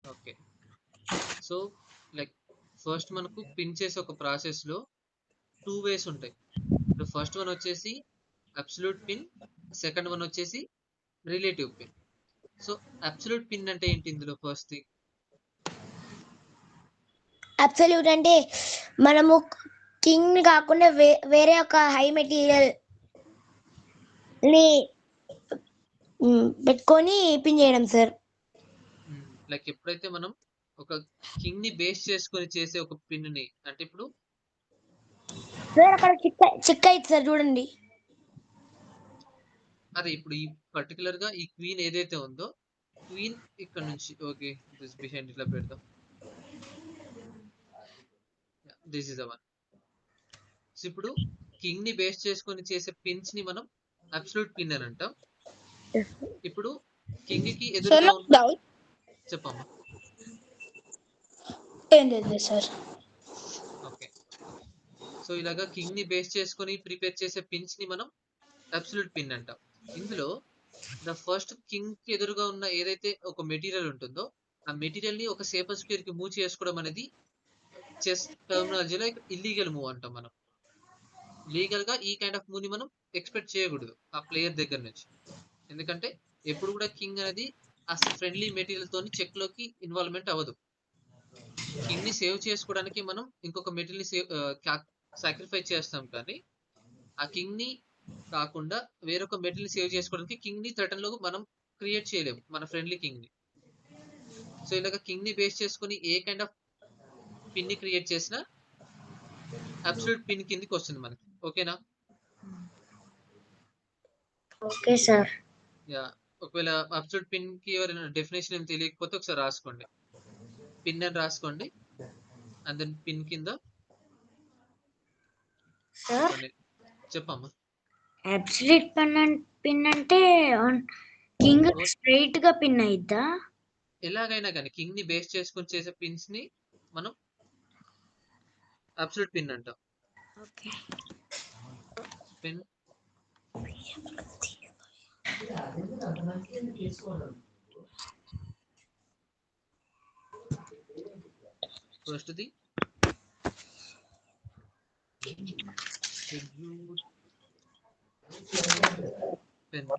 Okay. So, like first మనకు pin చేసే ఒక ప్రాసెస్‌లో 2 వేస్ ఉంటాయి. ఇప్పుడు ఫస్ట్ వన్ వచ్చేసి అబ్సల్యూట్ పిన్. సెకండ్ వన్ వచ్చేసి relative pin. So, absolute pin అంటే ఏంటి ఇందులో ఫస్ట్ థింగ్? అబ్సల్యూట్ అంటే మనము కింగ్ కాకుండా వేరే ఒక హై మెటీరియల్ ని పెట్టుకొని పిన్ చేయడం సార్. లైక్ ఎప్పుడైతే మనం ఒక కింగ్‌ని బేస్ చేసుకొని చేసే ఒక పిన్‌ని అంటే ఇప్పుడు సార్ అక్కడ చిక్క అయింది సార్ చూడండి. అదే ఇప్పుడు ఈ పర్టిక్యులర్‌గా ఈ క్వీన్ ఏదైతే ఉందో, క్వీన్ ఇక్కడ నుంచి ఓకే. దిస్ బిహైండ్ ఇట్లా పెడదాం. This is the one. So, ఇప్పుడు కింగ్‌ని బేస్ చేసుకొని చేసే పిన్స్‌ని మనం అబ్సల్యూట్ పిన్ అని అంటాం. ఇప్పుడు కింగ్‌కి సార్ ఎదురుగా నాకు ఉన్న డౌట్ చెప్పమ్మా. ఏం లేదు సార్. ఓకే. సో, ఇలాగా కింగ్‌ని బేస్ చేసుకొని ప్రిపేర్ చేసే పిన్స్‌ని మనం అబ్సల్యూట్ పిన్ అంటాం. ఇందులో ద ఫస్ట్ కింగ్‌కి ఎదురుగా ఉన్న ఏదైతే ఒక మెటీరియల్ ఉంటుందో, ఆ మెటీరియల్‌ని ఒక సేపర్ స్క్వేర్‌కి మూవ్ చేసుకోవడం అనేది చెస్ టర్మినాలజీలో ఇల్లీగల్ మూవ్ అంటాం మనం. లీగల్‌గా ఈ కైండ్ ఆఫ్ మూవ్‌ని మనం ఎక్స్‌పెక్ట్ చేయకూడదు ఆ ప్లేయర్ దగ్గర నుంచి. ఎందుకంటే ఎప్పుడు కూడా కింగ్ అనేది ఫ్రెండ్లీ మెటీరియల్ తోని చెక్‌లోకి ఇన్వాల్వ్‌మెంట్ అవ్వదు. కింగ్‌ని సేవ్ చేసుకోవడానికి మనం ఇంకొక మెటీరియల్‌ని సాక్రిఫైస్ చేస్తాం కానీ, ఆ కింగ్‌ని కాకుండా వేరొక మెటీరియల్‌ని సేవ్ చేసుకోవడానికి కింగ్‌ని థ్రెటన్‌లో మనం క్రియేట్ చేయలేము. మన ఫ్రెండ్లీ కింగ్‌ని. సో, ఇలాగ కింగ్‌ని బేస్ చేసుకొని ఏ కైండ్ ఆఫ్ పిన్‌ని క్రియేట్ చేసినా అబ్సల్యూట్ పిన్ కిందకి వస్తుంది మనకి. ఓకేనా? Okay sir. యాహ్! ఒకవేళ అబ్సల్యూట్ పిన్‌కి ఎవరైనా డెఫినిషన్ ఏమి తెలియకపోతే ఒకసారి రాసుకోండి. పిన్ అని రాసుకోండి. అండ్ దెన్ పిన్ కింద సార్ కొన్ని చెప్పమ్మా. అబ్సల్యూట్ పిన్ అంటే కింగ్ ఓ స్ట్రైట్ గా పిన్ అయిద్దా? ఎలాగైనా గాని కింగ్‌ని బేస్ చేసుకొని చేసే పిన్స్‌ని మనం అబ్సల్యూట్ పిన్ అంటాం. ఓకే. పిన్ ఫస్ట్‌ది ఎగ్జిక్యూట్ పిన్.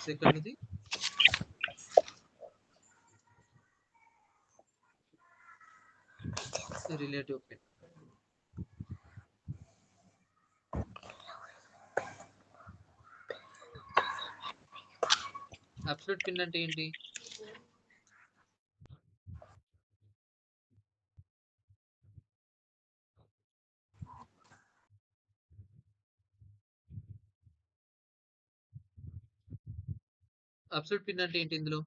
సెకండ్‌ది రిలేటివ్ పిన్. అబ్సల్యూట్ పిన్ అంటే ఏంటి? అబ్సల్యూట్ పిన్ అంటే ఏంటి ఇందులో?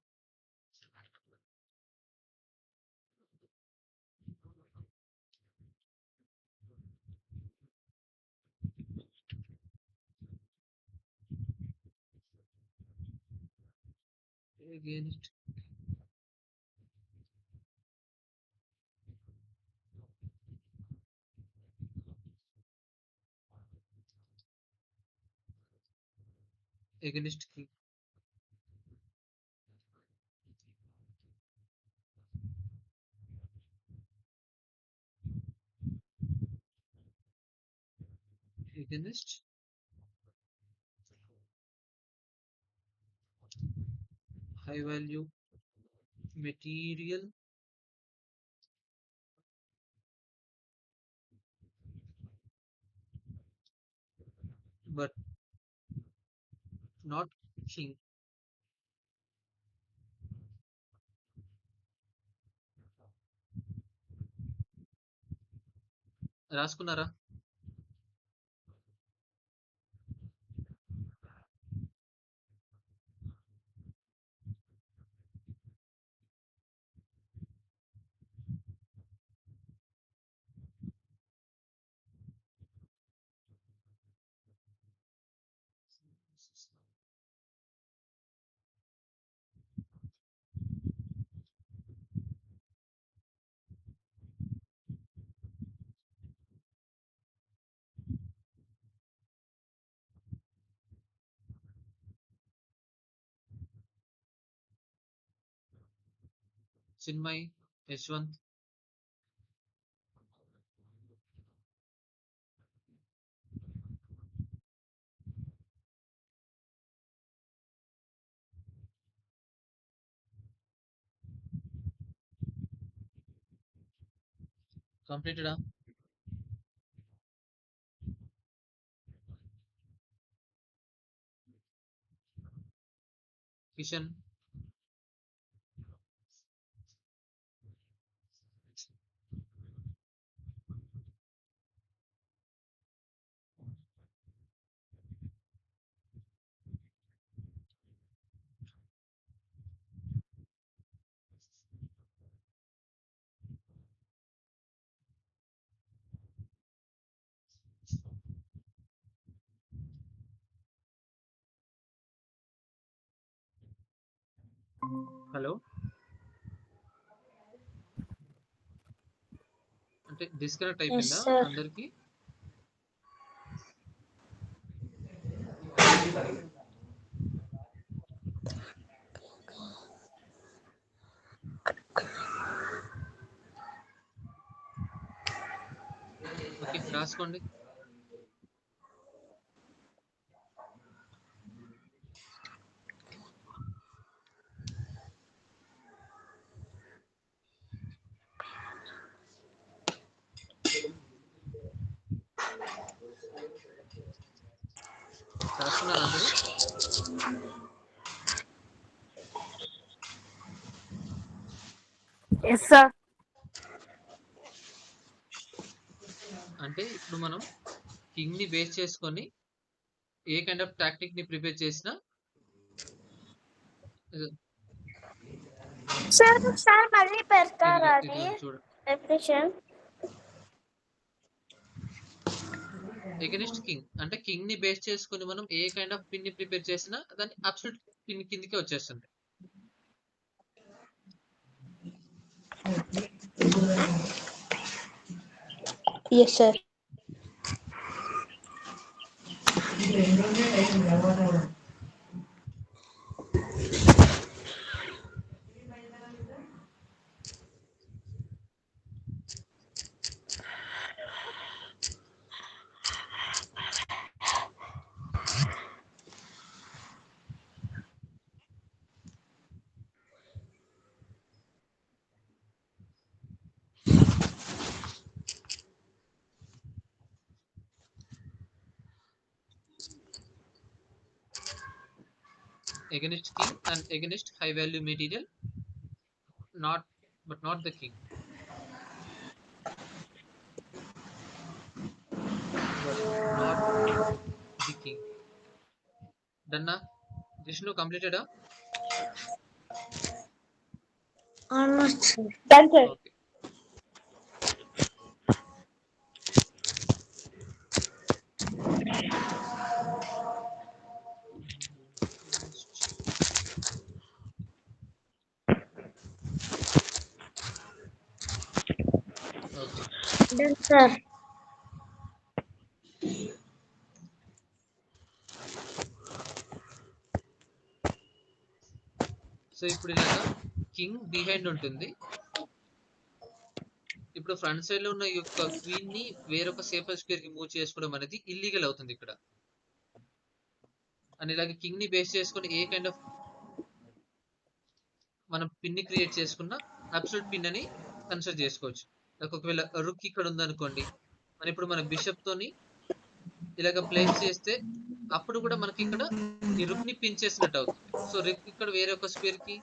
Against against king. Against high value material but not king. రాసుకున్నారా? చిన్మయ్, యశ్వంత్. కంప్లీటెడా? కిషన్. హలో. అంటే డిస్కనెక్ట్ అయిపోయిందా sir. అందరికి? ఓకే, రాసుకోండి. రాసుకున్నారు అందరూ? Yes, sir. అంటే ఇప్పుడు మనం కింగ్ ని బేస్ చేసుకొని ఏ కైండ్ ఆఫ్ టాక్టిక్ ని ప్రిపేర్ చేసినా Sir, sir, మళ్ళీ పెడతారా అది ఇదిగో చూడండి. డెఫినేషన్? ఎగనిస్ట్ కింగ్ అంటే కింగ్ ని బేస్ చేసుకొని మనం ఏ కైండ్ ఆఫ్ పిన్ ని ప్రిపేర్ చేసినా దాన్ని అబ్సల్యూట్ పిన్ కిందకే వచ్చేస్తుంది. Yes, sir. Against king and against high value material, not but not the king. But not the king. Done? Vishnu completed? Almost, sir. Done, sir. Okay. Okay. Done, sir. So ఇప్పుడు ఇలాగా king behind ఉంటుంది. ఇప్పుడు front side లో ఉన్న ఈ యొక్క queen ని వేరొక సేఫర్ స్క్వేర్ కి మూవ్ చేసుకోవడం అనేది ఇల్లీగల్ అవుతుంది ఇక్కడ. అండ్ ఇలాగ కింగ్ ని బేస్ చేసుకొని ఏ కైండ్ ఆఫ్ మనం పిన్ ని క్రియేట్ చేసుకున్న అబ్సల్యూట్ పిన్ అని కన్సిడర్ చేసుకోవచ్చు. ఒకవేళ రుక్ ఇక్కడ ఉందనుకోండి, మన ఇప్పుడు మన బిషప్ తోని ఇలాగ ప్లేస్ చేస్తే అప్పుడు కూడా మనకి ఇక్కడ ఈ రుక్ ని పిన్ చేసినట్టు అవుతుంది. సో రుక్ ఇక్కడ వేరే ఒక స్క్వేర్ కి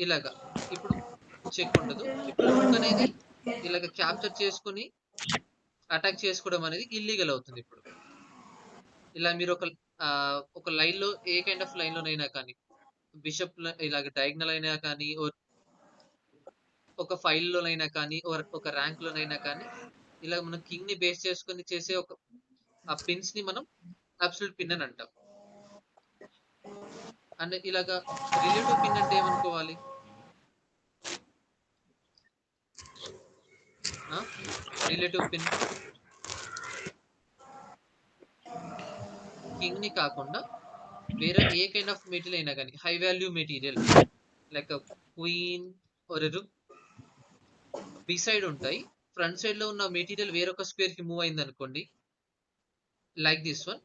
ఇలాగా ఇప్పుడు చెక్ ఉండదు. ఇప్పుడు రుక్ అనేది ఇలాగ క్యాప్చర్ చేసుకొని అటాక్ చేసుకోవడం అనేది ఇల్లీగల్ అవుతుంది. ఇప్పుడు ఇలా మీరు ఒక లైన్ లో ఏ కైండ్ ఆఫ్ లైన్ లోనైనా కానీ బిషప్ ఇలాగ డయాగ్నల్ అయినా కానీ ఒక ఫైల్ లోనైనా కానీ ఒక ర్యాంక్ లోనైనా కానీ ఇలా మనం కింగ్ ని బేస్ చేసుకొని చేసే ఆ పిన్స్ ని మనం అబ్సల్యూట్ పిన్ అని అంటాం. అండ్ ఇలాగా రిలేటివ్ పిన్ అంటే ఏమనుకోవాలి? రిలేటివ్ పిన్ కింగ్ ని కాకుండా వేరే ఏ కైండ్ ఆఫ్ మెటీరియల్ అయినా కానీ high value material like queen or rook beside ఉంటాయి. ఫ్రంట్ సైడ్ లో ఉన్న మెటీరియల్ వేరొక స్క్వేర్ కి మూవ్ అయింది అనుకోండి, లైక్ దిస్ వన్,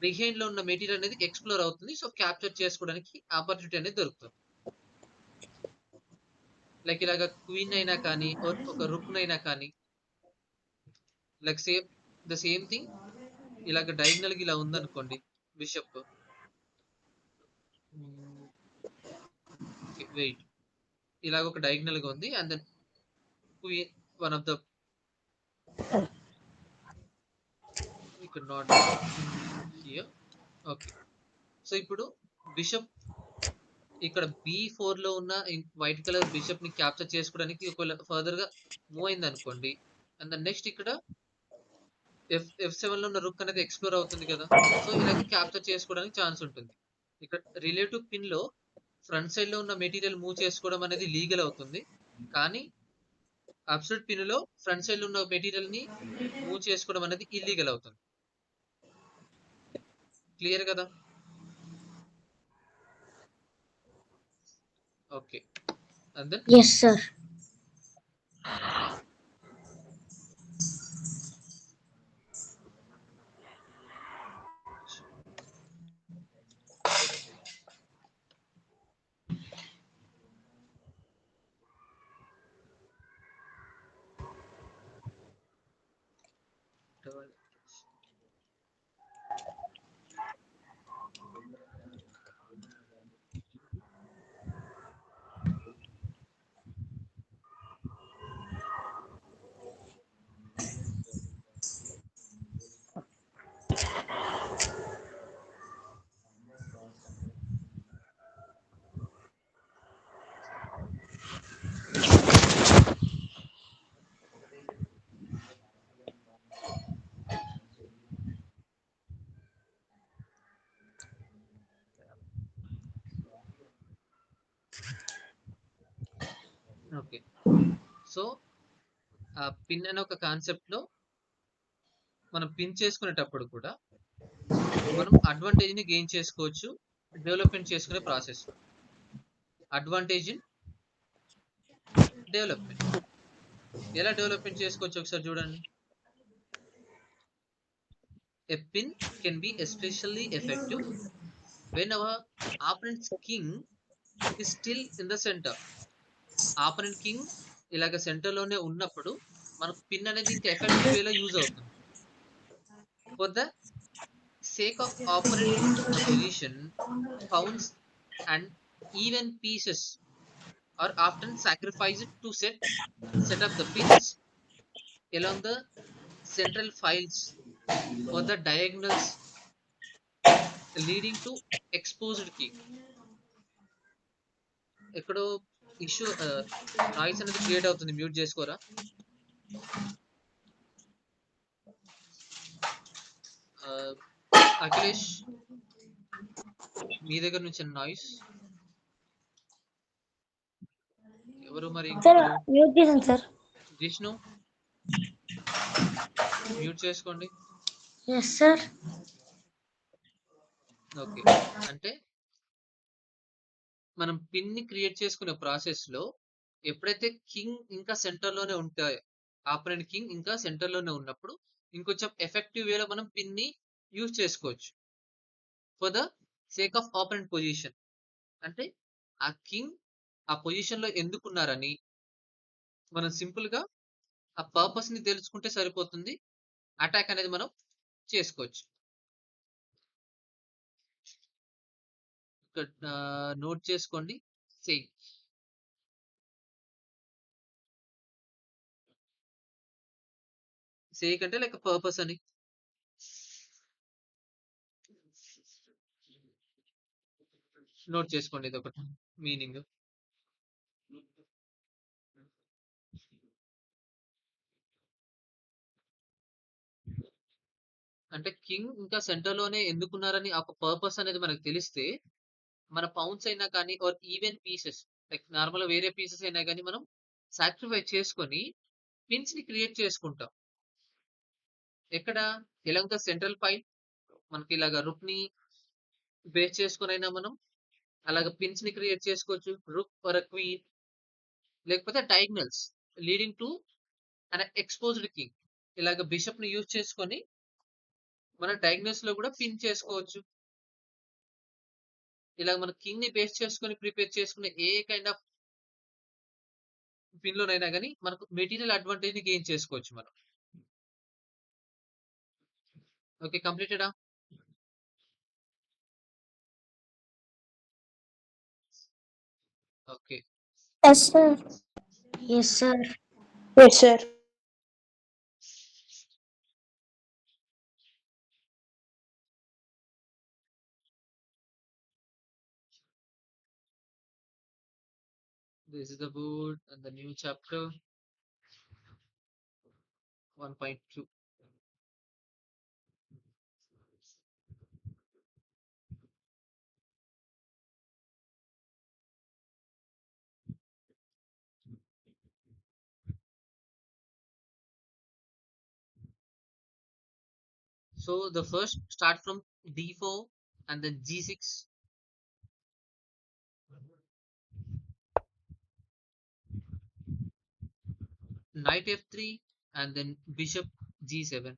బిహైండ్ లో ఉన్న మెటీరియల్ అనేది ఎక్స్ప్లోర్ అవుతుంది. సో క్యాప్చర్ చేసుకోవడానికి ఆపర్చునిటీ అనేది దొరుకుతుంది. లైక్ ఇలాగ క్వీన్ అయినా కానీ ఒక రుక్ అయినా కానీ, like same the same thing, ఇలాగ డైగ్నల్ గా ఇలా ఉందనుకోండి బిషప్. వెయిట్, ఇలాగ ఒక డైగ్నల్ గా ఉంది and then queen one of the, ఇక్కడ నాట్ హియర్. ఓకే, సో ఇప్పుడు బిషప్ ఇక్కడ B4 లో ఉన్న వైట్ కలర్ బిషప్ ని క్యాప్చర్ చేసుకోవడానికి ఒకవేళ ఫర్దర్ గా మూవ్ అయింది అనుకోండి, అండ్ నెక్స్ట్ ఇక్కడ F7 లో ఉన్న రుక్ అనేది ఎక్స్ప్లోర్ అవుతుంది కదా. సో ఇలాగ క్యాప్చర్ చేసుకోవడానికి ఛాన్స్ ఉంటుంది. ఇక్కడ రిలేటివ్ పిన్ లో ఫ్రంట్ సైడ్ లో ఉన్న మెటీరియల్ మూవ్ చేసుకోవడం అనేది లీగల్ అవుతుంది. కానీ అబ్సల్యూట్ పిన్ లో ఫ్రంట్ సైడ్ లో ఉన్న మెటీరియల్ ని మూవ్ చేసుకోవడం అనేది ఇల్లీగల్ అవుతుంది. క్లియర్ కదా? Okay, and then yes sir. Okay, so pin అనే ఒక కాన్సెప్ట్ లో మనం పిన్ చేసుకునేటప్పుడు కూడా మనం అడ్వాంటేజ్ ని గెయిన్ చేసుకోవచ్చు డెవలప్మెంట్ చేసుకునే ప్రాసెస్. అడ్వాంటేజ్ ఇన్ డెవలప్మెంట్, ఎలా డెవలప్మెంట్ చేసుకోవచ్చు ఒకసారి చూడండి. A pin can be especially effective when our opponent's king is still in the center. Operant king ఇలాగ సెంటర్ లోనే ఉన్నప్పుడు మనకు పిన్ అనేది ఇంకా ఎఫెక్టివ్ వేలో యూజ్ అవుతుంది. For the sake of operant position, pounce and even pieces are often sacrificed to set up the pins along the central files or the diagonals leading to exposed key. ఎక్కడో issue, noise అనేది create అవుతుంది, mute చేసుకోరా. అఖిలేష్, మీ దగ్గర నుంచి noise. ఎవరు మరి sir ఇంకొకరు? Mute చేశాను సార్. జిష్ణు, మ్యూట్ చేసుకోండి. Yes sir. ఓకే, అంటే మనం పిన్ ని క్రియేట్ చేసుకునే ప్రాసెస్ లో ఎప్పుడైతే కింగ్ ఇంకా సెంటర్ లోనే ఉంటాయో, ఆపరెంట్ కింగ్ ఇంకా సెంటర్ లోనే ఉన్నప్పుడు ఇంకొంచెం ఎఫెక్టివ్ వేలో మనం పిన్ ని యూజ్ చేసుకోవచ్చు for the sake of operant position. అంటే ఆ కింగ్ ఆ పొజిషన్ లో ఎందుకున్నారని మనం సింపుల్ గా ఆ పర్పస్ ని తెలుసుకుంటే సరిపోతుంది. అటాక్ అనేది మనం చేసుకోవచ్చు. ఇక్కడ నోట్ చేసుకోండి. సేమ్ సేక్ అంటే లైక్ పర్పస్ అని. నోట్ చేసుకోండి, ఇది ఒకటి మీనింగ్. అంటే కింగ్ ఇంకా సెంటర్ లోనే ఎందుకున్నారని ఒక పర్పస్ అనేది మనకు తెలిస్తే మన పౌన్స్ అయినా కానీ or even pieces, like normal వేరే పీసెస్ అయినా కానీ మనం సాక్రిఫైస్ చేసుకొని పిన్స్ ని క్రియేట్ చేసుకుంటాం. ఎక్కడ? ఎలాగ సెంట్రల్ ఫైల్ మనకి ఇలాగ రుక్ ని బేస్ చేసుకొనైనా మనం అలాగ పిన్స్‌ని క్రియేట్ చేసుకోవచ్చు. రూక్ ఆర్ ఎ క్వీన్ లేకపోతే diagonals leading to an exposed king. ఇలాగ బిషప్‌ని యూజ్ చేసుకొని మన డయాగ్నల్స్‌లో కూడా పిన్ చేసుకోవచ్చు. ఇలాగ మన కింగ్‌ని బేస్ చేసుకొని ప్రిపేర్ చేసుకునే ఏ కైండ్ ఆఫ్ పిన్‌లోనైనా గాని మనకు మెటీరియల్ అడ్వాంటేజ్‌ని గెయిన్ చేసుకోవచ్చు మనం. ఓకే. కంప్లీటెడా? Okay. Yes, sir. Yes sir. Yes, sir. This is the board and the new chapter 1.2. So the first start from d4 and then g6. Knight f3 and then bishop g7.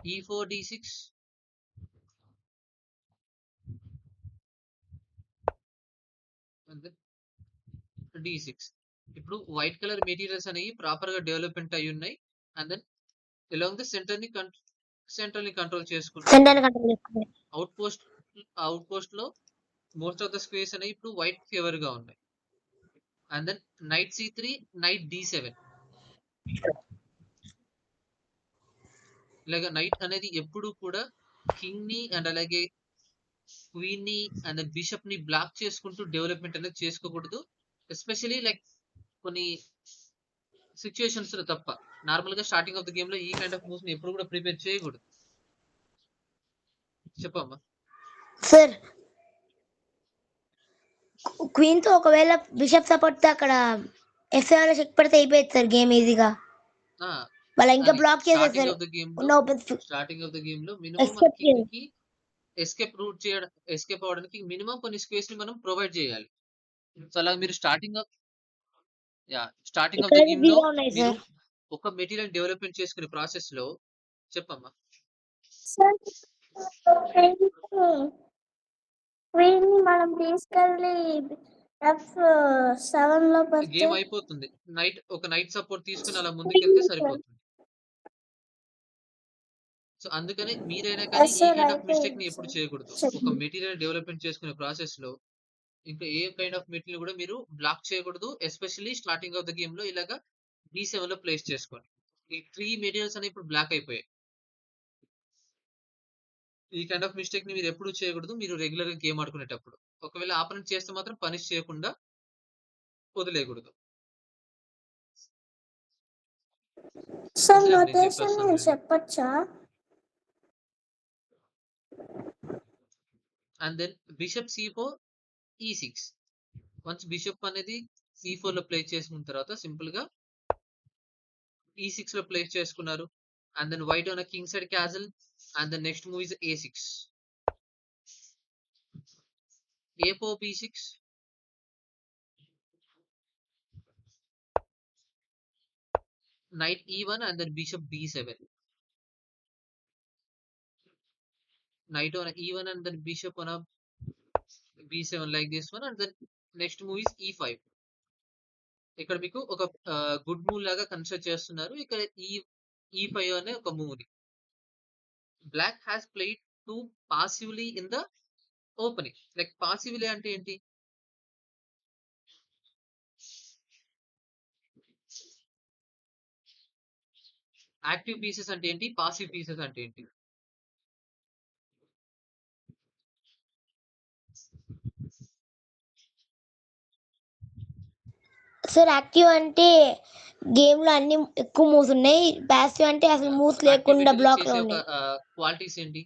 e4 d6 and then d6. ఇప్పుడు white colour materials అనేవి proper గా development అయి ఉన్నాయి. And then along the centre ని control చేసుకుంటూ centre control చేసుకోండి. Outpost లో most of the squares అనేవి ఇప్పుడు వైట్ ఫేవర్ గా ఉన్నాయి. And then knight c3 knight d7. ఇలాగ నైట్ అనేది ఎప్పుడు కూడా కింగ్ ని అండ్ అలాగే క్వీన్ ని అండ్ బిషప్ ని బ్లాక్ చేసుకుంటూ డెవలప్మెంట్ అనేది చేసుకోకూడదు. ఎస్పెషలీ లైక్ కొన్ని సిచ్యుయేషన్స్ లో తప్ప నార్మల్ గా స్టార్టింగ్ ఆఫ్ ద గేమ్ లో ఈ కైండ్ ఆఫ్ మూవ్స్ ని ఎప్పుడు కూడా ప్రిపేర్ చేయకూడదు. చెప్పమ్మా. సార్ క్వీన్ తో ఒకవేళ బిషప్ సపోర్ట్ తో అక్కడ ఎఫ్ఐఆర్ లో చెక్ పెడితే అయిపోయింది సార్ గేమ్ ఈజీగా. ఆ, వాళ్ళ ఇంకా అది బ్లాక్ స్టార్టింగ్ చేసేసారు ఆఫ్ ద గేమ్ లో ఉన్న ఓపెన్ మినిమం మన ఎస్కేప్ కింగ్ కి ఎస్కేప్ అవడానికి మినిమం కొన్ని స్పేస్ ని మనం ప్రొవైడ్ చేయాలి. సో అలా మీరు స్టార్టింగ్ ఆఫ్ ఇక్కడ ద గేమ్ లో ఈజీగా ఉన్నాయి మీరు సార్. ఒక మెటీరియల్ డెవలప్మెంట్ చేసుకునే ప్రాసెస్ లో చెప్పమ్మా. Sir, queen ని మనం తీసుకెళ్ళి F7 లో పెడితే గేమ్ అయిపోతుంది. ఒక నైట్ సపోర్ట్ తీసుకుని అలా ముందుకెళ్తే సరిపోతుంది. సో అందుకని మీరైనా కానీ Yes, ఈ sir, కైండ్ ఆఫ్ మిస్టేక్ ని అయిపోయింది ఎప్పుడు sir. చేయకూడదు. ఒక చెప్పండి. మెటీరియల్ డెవలప్మెంట్ చేసుకునే ప్రాసెస్ లో ఇంకా ఏ కైండ్ ఆఫ్ మెటీరియల్ కూడా మీరు బ్లాక్ చేయకూడదు. Especially starting of the game లో ఇలాగా D7 లో ప్లేస్ చేసుకోండి. ఈ 3 మెటీరియల్స్ అనేవి ఇప్పుడు బ్లాక్ అయిపోయాయి. ఈ కైండ్ ఆఫ్ మిస్టేక్ ని మీరు ఎప్పుడు చేయకూడదు. మీరు రెగ్యులర్ గా గేమ్ ఆడుకునేటప్పుడు ఒకవేళ ఆపరెంట్ చేస్తే మాత్రం పనిష్ చేయకుండా వదిలేయకూడదు. సార్ వదిలేండి, నేను నొటేషన్ చెప్పేస్తాను వినండి. చెప్పచ్చా? And then bishop c4 e6. Once bishop అనేది c4 లో ప్లేస్ చేసుకున్న తర్వాత సింపుల్ గా e6 లో ప్లేస్ చేసుకున్నారు. And then white on king side castle and then next move is a6. a4 b6. Knight e1 and then bishop b7. Knight on e1 and then bishop on a b7 like this one, and then next move is e5. ఇక్కడ మీకు ఒక good move లాగా consider చేస్తున్నారు. ఇక్కడ e5 అనే ఒక move ని black has played to passively in the opening. Like passively అంటే ఏంటి? యాక్టివ్ పీసెస్ అంటే ఏంటి, పాసివ్ పీసెస్ అంటే ఏంటి? సార్ యాక్టివ్ అంటే గేమ్ లో అన్ని ఎక్కువ మూవ్స్ ఉన్నాయి. ప్యాసివ్ అంటే అసలు మూవ్స్ లేకుండా యాక్టివిటీలో బ్లాక్ లో చేసే ఒక ఉన్నాయి. క్వాలిటీస్ ఏంటి,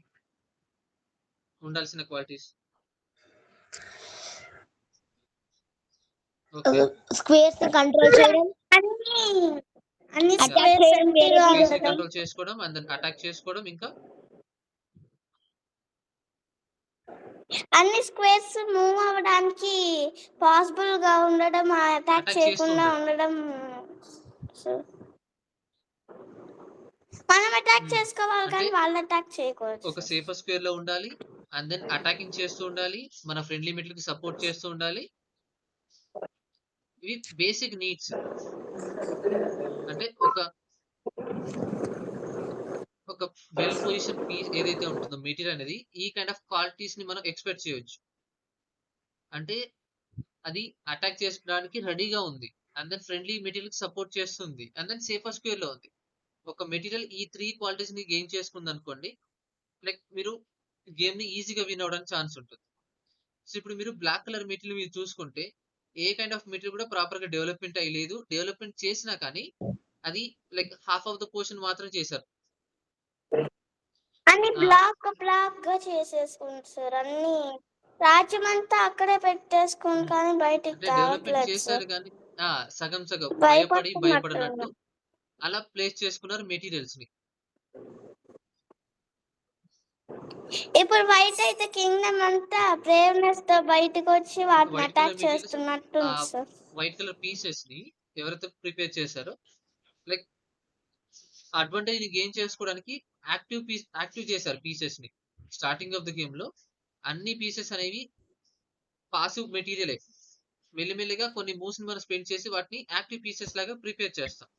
ఉండాల్సిన క్వాలిటీస్? ఓకే, స్క్వేర్స్ ని కంట్రోల్ చేయడం, అన్ని అన్ని Yeah. అటాక్ స్క్వేర్స్ చేయడం వేరే ఎంటీగా స్పేస్ ని ఉండడం కంట్రోల్ చేసుకోవడం అండ్ దెన్ అటాక్ చేసుకోవడం ఇంకా అన్ని స్క్వేర్స్ మూవ్ అవ్వడానికి పాసిబుల్ గా ఉండడం అటాక్ అటాక్ చేస్తూ చేయకుండా ఉండడం. ఉండడం sir. మనం అటాక్ Hmm. చేసుకోవాలి అంటే కానీ వాళ్ళు అటాక్ చేయకూడదు ఒక sir. సేఫర్ స్క్వేర్ లో ఉండాలి అండ్ దెన్ అటాకింగ్ చేస్తూ ఉండాలి, మన ఫ్రెండ్లీ మెట్లకి సపోర్ట్ చేస్తూ ఉండాలి. ఇవి బేసిక్ నీడ్స్. అంటే ఒక వెల్ పొజిషన్ పీస్ ఏదైతే ఉంటుందో మెటీరియల్ అనేది ఈ కైండ్ ఆఫ్ క్వాలిటీస్ ని మనం ఎక్స్పెక్ట్ చేయొచ్చు. అంటే అది అటాక్ చేసుకోవడానికి రెడీగా ఉంది and then friendly material support చేస్తుంది అండ్ దెన్ సేఫర్ స్క్వేర్ లో ఉంది. ఒక మెటీరియల్ ఈ 3 క్వాలిటీస్ ని గెయిన్ చేసుకుంది అనుకోండి, లైక్ మీరు గేమ్ ని ఈజీగా విన్ అవడానికి ఛాన్స్ ఉంటుంది. సో ఇప్పుడు మీరు బ్లాక్ కలర్ మెటీరియల్ మీరు చూసుకుంటే ఏ కైండ్ ఆఫ్ మెటీరియల్ కూడా ప్రాపర్ గా డెవలప్మెంట్ అయ్యలేదు. డెవలప్మెంట్ చేసినా కానీ అది like half of the portion మాత్రం చేశారు. అన్ని ఆ, బ్లాక్ గా చేసేసుకుంది సార్. అన్ని రాజ్యం అంతా అక్కడే పెట్టేసుకుని ఉమ్. కానీ బయటికి అంటే డెవలప్మెంట్ తేవట్లేదు చేశారు సార్. కానీ సగం సగం భయపడినట్టు భయపడుతున్నట్టు అలా ప్లేస్ చేసుకున్నారు మెటీరియల్స్ ని. ఇప్పుడు వైట్ అయితే కింగ్డమ్ అంతా బ్రేవ్నెస్ తో బయటకు వచ్చి వాటిని వైట్ కలర్ అటాక్ మెటీరియల్స్ చేస్తున్నట్టు ఆ ఉంది సార్. వైట్ కలర్ పీసెస్ ని ఎవరైతే ప్రిపేర్ చేశారో లైక్ అడ్వాంటేజ్ ని గెయిన్ చేసుకోవడానికి యాక్టివ్ చేశారు పీసెస్ ని. స్టార్టింగ్ ఆఫ్ ద గేమ్ లో అన్ని పీసెస్ అనేవి పాసివ్ మెటీరియలే. మెల్లిమెల్లిగా కొన్ని మూవ్స్ ని మనం స్పెండ్ చేసి వాటిని యాక్టివ్ పీసెస్ లాగా ప్రిపేర్ చేస్తాం.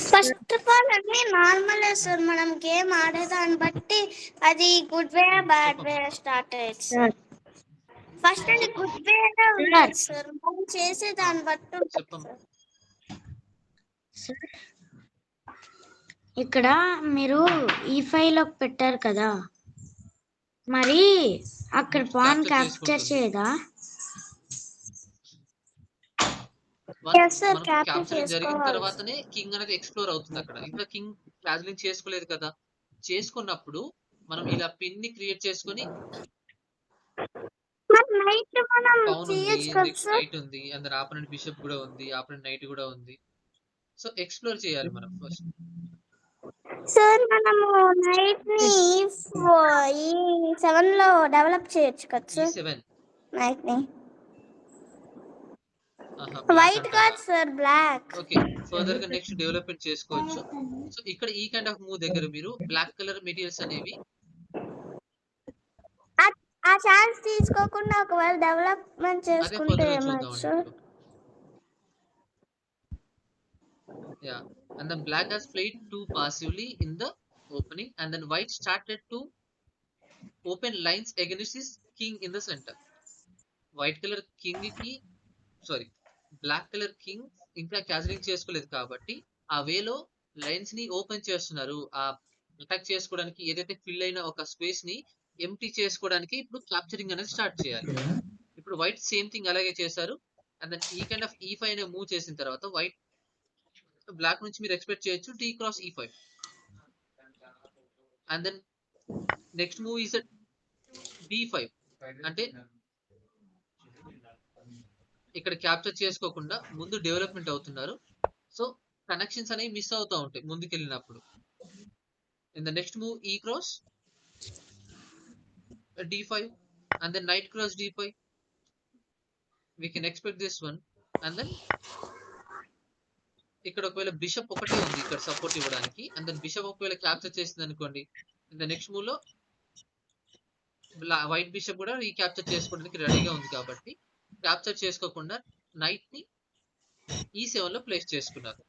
ఫస్ట్ ఆఫ్ ఆల్ అన్ని నార్మలే సార్. మనం గేమ్ ఆడేదాన్ని బట్టి అది గుడ్ వే బ్యాడ్ వే చెప్పమ్మా. స్టార్ట్ అయ్యేది సార్. ఫస్ట్ అది చెప్పమ్మా. గుడ్ వేనే ఉండదు సార్. మనం చేసే ఆ, దాన్ని బట్టి ఉంటుంది చెప్పమ్మా. సార్. ఇక్కడ మీరు ఈ ఫైల్ పెట్టారు కదా, మరి అక్కడ పాన్ క్యాప్చర్ క్యాప్చర్ చేసుకుంటుంది. చేయదా? Yes, sir, మనం capture క్యాప్చరింగ్ జరిగిన చేసుకోవాలి. తర్వాతనే కింగ్ అనేది ఎక్స్ప్లోర్ అవుతుంది అక్కడ. ఇంకా కింగ్ క్యాప్చరింగ్ చేసుకోలేదు కదా. చేసుకున్నప్పుడు మనం ఇలా పిన్ ని క్రియేట్ చేసుకొని మరి నైట్ మనం పౌన్ ఉంది, చేయొచ్చు కదా నెక్స్ట్ సార్. నైట్ ఉంది, అందరు ఆపరెంట్ బిషప్ కూడా ఉంది, ఆపరెంట్ నైట్ కూడా ఉంది. సో ఎక్స్ప్లోర్ చేయాలి మనం ఫస్ట్. సార్ మనము నైట్ ని ఈ 7 లో డెవలప్ చేయొచ్చు కదా సార్. E7 నైట్ ని బ్లాక్ వైట్ అంటారా? కాదు సార్, బ్లాక్. ఓకే, ఫర్దర్ గా నెక్స్ట్ డెవలప్మెంట్ చేసుకోవచ్చు. సో ఇక్కడ ఈ కైండ్ ఆఫ్ మూవ్ దగ్గర మీరు బ్లాక్ కలర్ మెటీరియల్స్ అనేవి ఆ ఛాన్స్ తీసుకోకుండా ఒకవేళ డెవలప్మెంట్ అదే చేసుకుంటే ఫర్దర్ గా ఏమవుతుంది చూద్దామండి సార్? ఇప్పుడు. Yeah, and then black has played 2 passively in the opening and then white started to open lines against his king in the center. White colour king కి బ్లాక్ కలర్ కింగ్ ఇంకా క్యాచరింగ్ చేసుకోలేదు కాబట్టి ఆ వేలో లైన్స్ ని open చేస్తున్నారు. ఆ attack చేసుకోవడానికి ఏదైతే ఫిల్ అయిన ఒక స్పేస్ ని ఎంటీ చేసుకోవడానికి ఇప్పుడు క్యాప్చరింగ్ అనేది స్టార్ట్ చేయాలి. ఇప్పుడు వైట్ సేమ్ థింగ్ అలాగే చేశారు. అండ్ దెన్ ఈ కైండ్ ఆఫ్ E5 అనే మూవ్ చేసిన తర్వాత వైట్ బ్లాక్ నుంచి మీరు ఎక్స్పెక్ట్ చేయొచ్చు T cross E5 and then next move is D5. అంటే ఇక్కడ క్యాప్చర్ చేసుకోకుండా ముందు డెవలప్మెంట్ అవుతున్నారు. సో కనెక్షన్స్ అనేవి మిస్ అవుతూ ఉంటాయి ముందుకెళ్ళినప్పుడు. ఇన్ ద నెక్స్ట్ మూవ్ ఈ cross D5 and then knight cross D5. We can expect this one. And then ఇక్కడ ఒకవేళ బిషప్ ఒకటే ఉంది ఇక్కడ సపోర్ట్ ఇవ్వడానికి. అండ్ దెన్ బిషప్ ఒకవేళ క్యాప్చర్ చేసింది అనుకోండి, ఇన్ ద నెక్స్ట్ మూవ్ లో వైట్ బిషప్ కూడా రీక్యాప్చర్ చేసుకోవడానికి రెడీగా ఉంది కాబట్టి క్యాప్చర్ చేసుకోకుండా నైట్ ని E7 లో ప్లేస్ చేసుకున్నారు.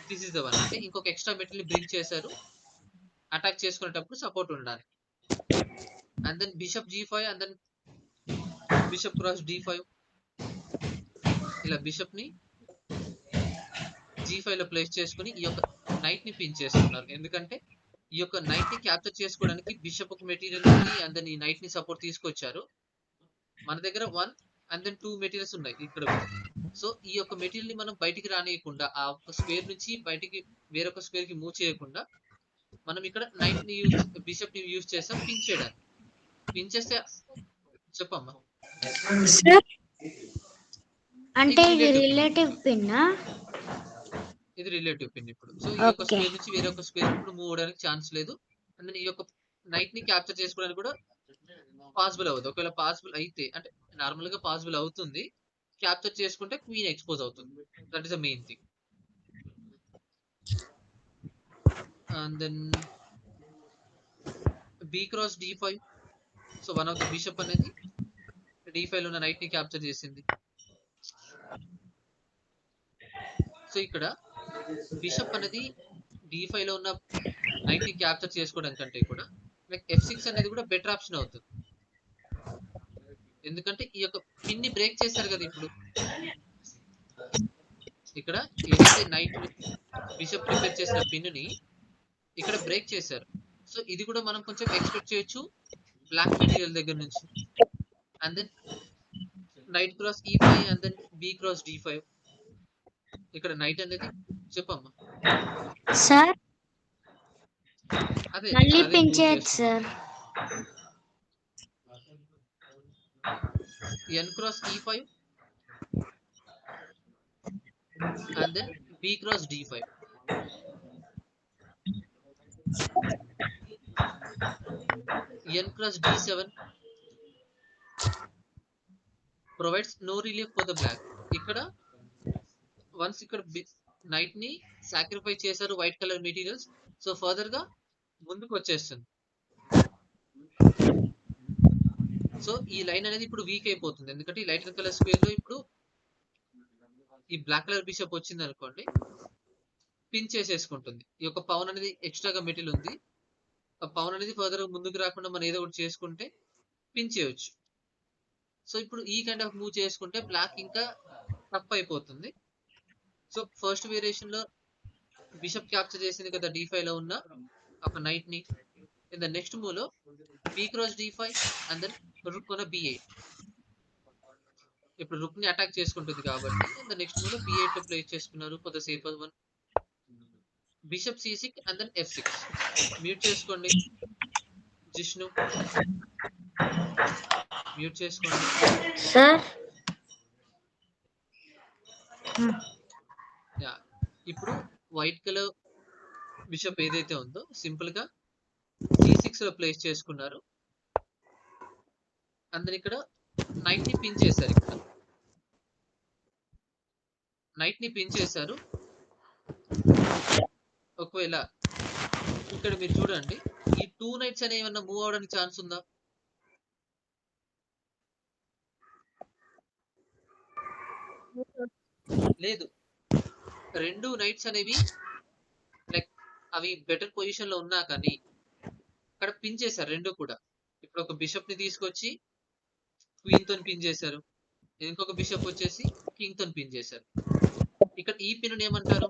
This is the one. అంటే ఇంకొక ఎక్స్ట్రా మెటీరియల్ బ్రింగ్ చేశారు అటాక్ చేసుకునేటప్పుడు సపోర్ట్ ఉండడానికి. And then bishop G5 and then bishop cross D5. ఇలా బిషప్ ని G5 లో ప్లేస్ చేసుకుని ఈ యొక్క నైట్ ని పిన్ చేసుకున్నారు. ఎందుకంటే ఈ యొక్క నైట్ ని క్యాప్చర్ చేసుకోవడానికి బిషప్ ఒక మెటీరియల్ ఉంది అండ్ దెన్ ఈ నైట్ ని సపోర్ట్ తీసుకొచ్చారు. మన దగ్గర 1 అండ్ దెన్ 2 మెటీరియల్స్ ఉన్నాయి ఇక్కడ కూడా. సో ఈ యొక్క మెటీరియల్ ని మనం బయటికి రానియకుండా ఆ ఒక స్క్వేర్ నుంచి బయటికి వేరొక స్క్వేర్ కి మూవ్ చేయకుండా మనం ఇక్కడ నైట్ ని బిషప్ ని యూజ్ చేసాం పిన్ చేయడానికి. పిన్ చేస్తే చెప్పమ్మా. అంటే ఇది ఇది రిలేటివ్ పిన్ రిలేటివ్ ఇప్పుడు. పిన్ ఇది రిలేటివ్ పిన్ ఇప్పుడు. సో ఈ యొక్క ఓకే స్క్వేర్ నుంచి వేరే ఒక స్క్వేర్ ఇప్పుడు మూవ్ అవడానికి ఛాన్స్ లేదు. అండ్ దెన్ ఈ యొక్క నైట్ ని క్యాప్చర్ చేసుకోవడానికి కూడా పాసిబుల్ అవ్వదు. ఒకవేళ పాసిబుల్ అయితే అంటే నార్మల్ గా పాసిబుల్ అవుతుంది. క్యాప్చర్ చేసుకుంటే క్వీన్ ఎక్స్పోజ్ అవుతుంది. That is the main thing. And then B cross d5. So one of the bishop అనేది d5 లో ఉన్న నైట్ ని క్యాప్చర్ చేసింది. సో ఇక్కడ బిషప్ అనేది d5 లో ఉన్న నైట్ ని క్యాప్చర్ చేసుకోవడం కంటే కూడా లైక్ f6 అనేది కూడా బెటర్ ఆప్షన్ అవుతుంది. ఎందుకంటే ఈ యొక్క పిన్ ని బ్రేక్ చేశారు కదా ఇప్పుడు. ఇక్కడ ఏదైతే నైట్ బిషప్ ప్రిపేర్ చేసిన పిన్ ని ఇక్కడ బ్రేక్ చేశారు. సో ఇది కూడా మనం కొంచెం ఎక్స్పెక్ట్ చేయొచ్చు బ్లాక్ మెటీరియల్ దగ్గర నుంచి. And then knight cross e5 and then B cross d5. ఇక్కడ నైట్ అనేది చెప్పమ్మా. సార్ అదే మళ్ళీ నెక్స్ట్ అదే పిన్ మూవ్ చేయొచ్చు చేస్తున్నాం. Sir n cross e5 and then b cross d5. n cross d7 provides no relief for the black. ఇక్కడ once ఇక్కడ నైట్ ని సాక్రిఫైస్ చేశారు white colour materials. So further గా ముందుకు వచ్చేస్తుంది. సో ఈ లైన్ అనేది ఇప్పుడు వీక్ అయిపోతుంది. ఎందుకంటే ఈ లైట్ కలర్ స్క్వేర్ లో ఇప్పుడు ఈ బ్లాక్ కలర్ బిషప్ వచ్చింది అనుకోండి, పిన్ చేసేసుకుంటుంది. ఈ యొక్క పవన్ అనేది ఎక్స్ట్రాగా మెటీరియల్ ఉంది. ఆ పవన్ అనేది ఫర్దర్ ముందుకు రాకుండా మనం ఏదో ఒకటి చేసుకుంటే పిన్ చేయొచ్చు. సో ఇప్పుడు ఈ కైండ్ ఆఫ్ మూవ్ చేసుకుంటే బ్లాక్ ఇంకా టఫ్ అయిపోతుంది. సో ఫస్ట్ వేరియేషన్ లో బిషప్ క్యాప్చర్ చేసింది కదా d5 లో ఉన్న ఒక నైట్ ని. ఇన్ ద నెక్స్ట్ మూవ్ లో b cross d5 and then rook on b8. ఇప్పుడు రుక్ ని అటాక్ చేసుకుంటుంది కాబట్టి ఇన్ ద నెక్స్ట్ మూవ్ లో b8 లో ప్లేస్ చేసుకున్నారు for the safer one. Bishop c6 and then f6. Mute చేసుకోండి జిష్ణు, మ్యూట్ చేసుకోండి. సార్ యా ఇప్పుడు వైట్ కలర్ బిషప్ ఏదైతే ఉందో సింపుల్ గా c6 లో ప్లేస్ చేసుకున్నారు. అందరు ఇక్కడ నైట్ ని పిన్ చేశారు. ఇక్కడ నైట్ ని పిన్ చేశారు. ఒకవేళ ఇక్కడ మీరు చూడండి ఈ 2 నైట్స్ అనేవి ఏమన్నా మూవ్ అవడానికి ఛాన్స్ ఉందా? లేదు. 2 నైట్స్ అనేవి లైక్ అవి బెటర్ పొజిషన్ లో ఉన్నా కానీ అక్కడ పిన్ చేశారు రెండు కూడా. ఇప్పుడు ఒక బిషప్ ని తీసుకొచ్చి క్వీన్ తో పిన్ చేశారు. ఇంకొక బిషప్ వచ్చేసి కింగ్ తో పిన్ చేశారు. ఇక్కడ ఈ పిన్ ఏమంటారు?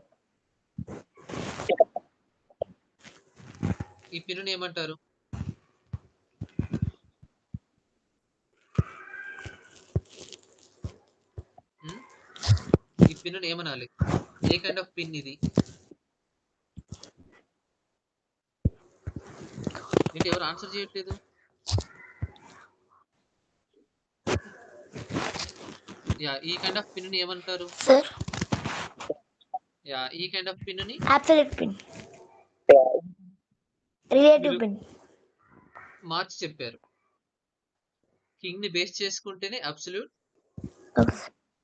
ఈ పిన్ ఏమంటారు? ఈ పిన్ ఏమనాలి? ఏ కైండ్ ఆఫ్ పిన్ ఇది? ఏంటి ఎవరు ఆన్సర్ చేయట్లేదు? యా ఈ కైండ్ ఆఫ్ పిన్ ని ఏమంటారు? సార్ యా ఈ కైండ్ ఆఫ్ పిన్ ని అబ్సల్యూట్ పిన్, రిలేటివ్ పిన్. మార్చి చెప్పారు. కింగ్ ని బేస్ చేసుకుంటేనే అబ్సల్యూట్.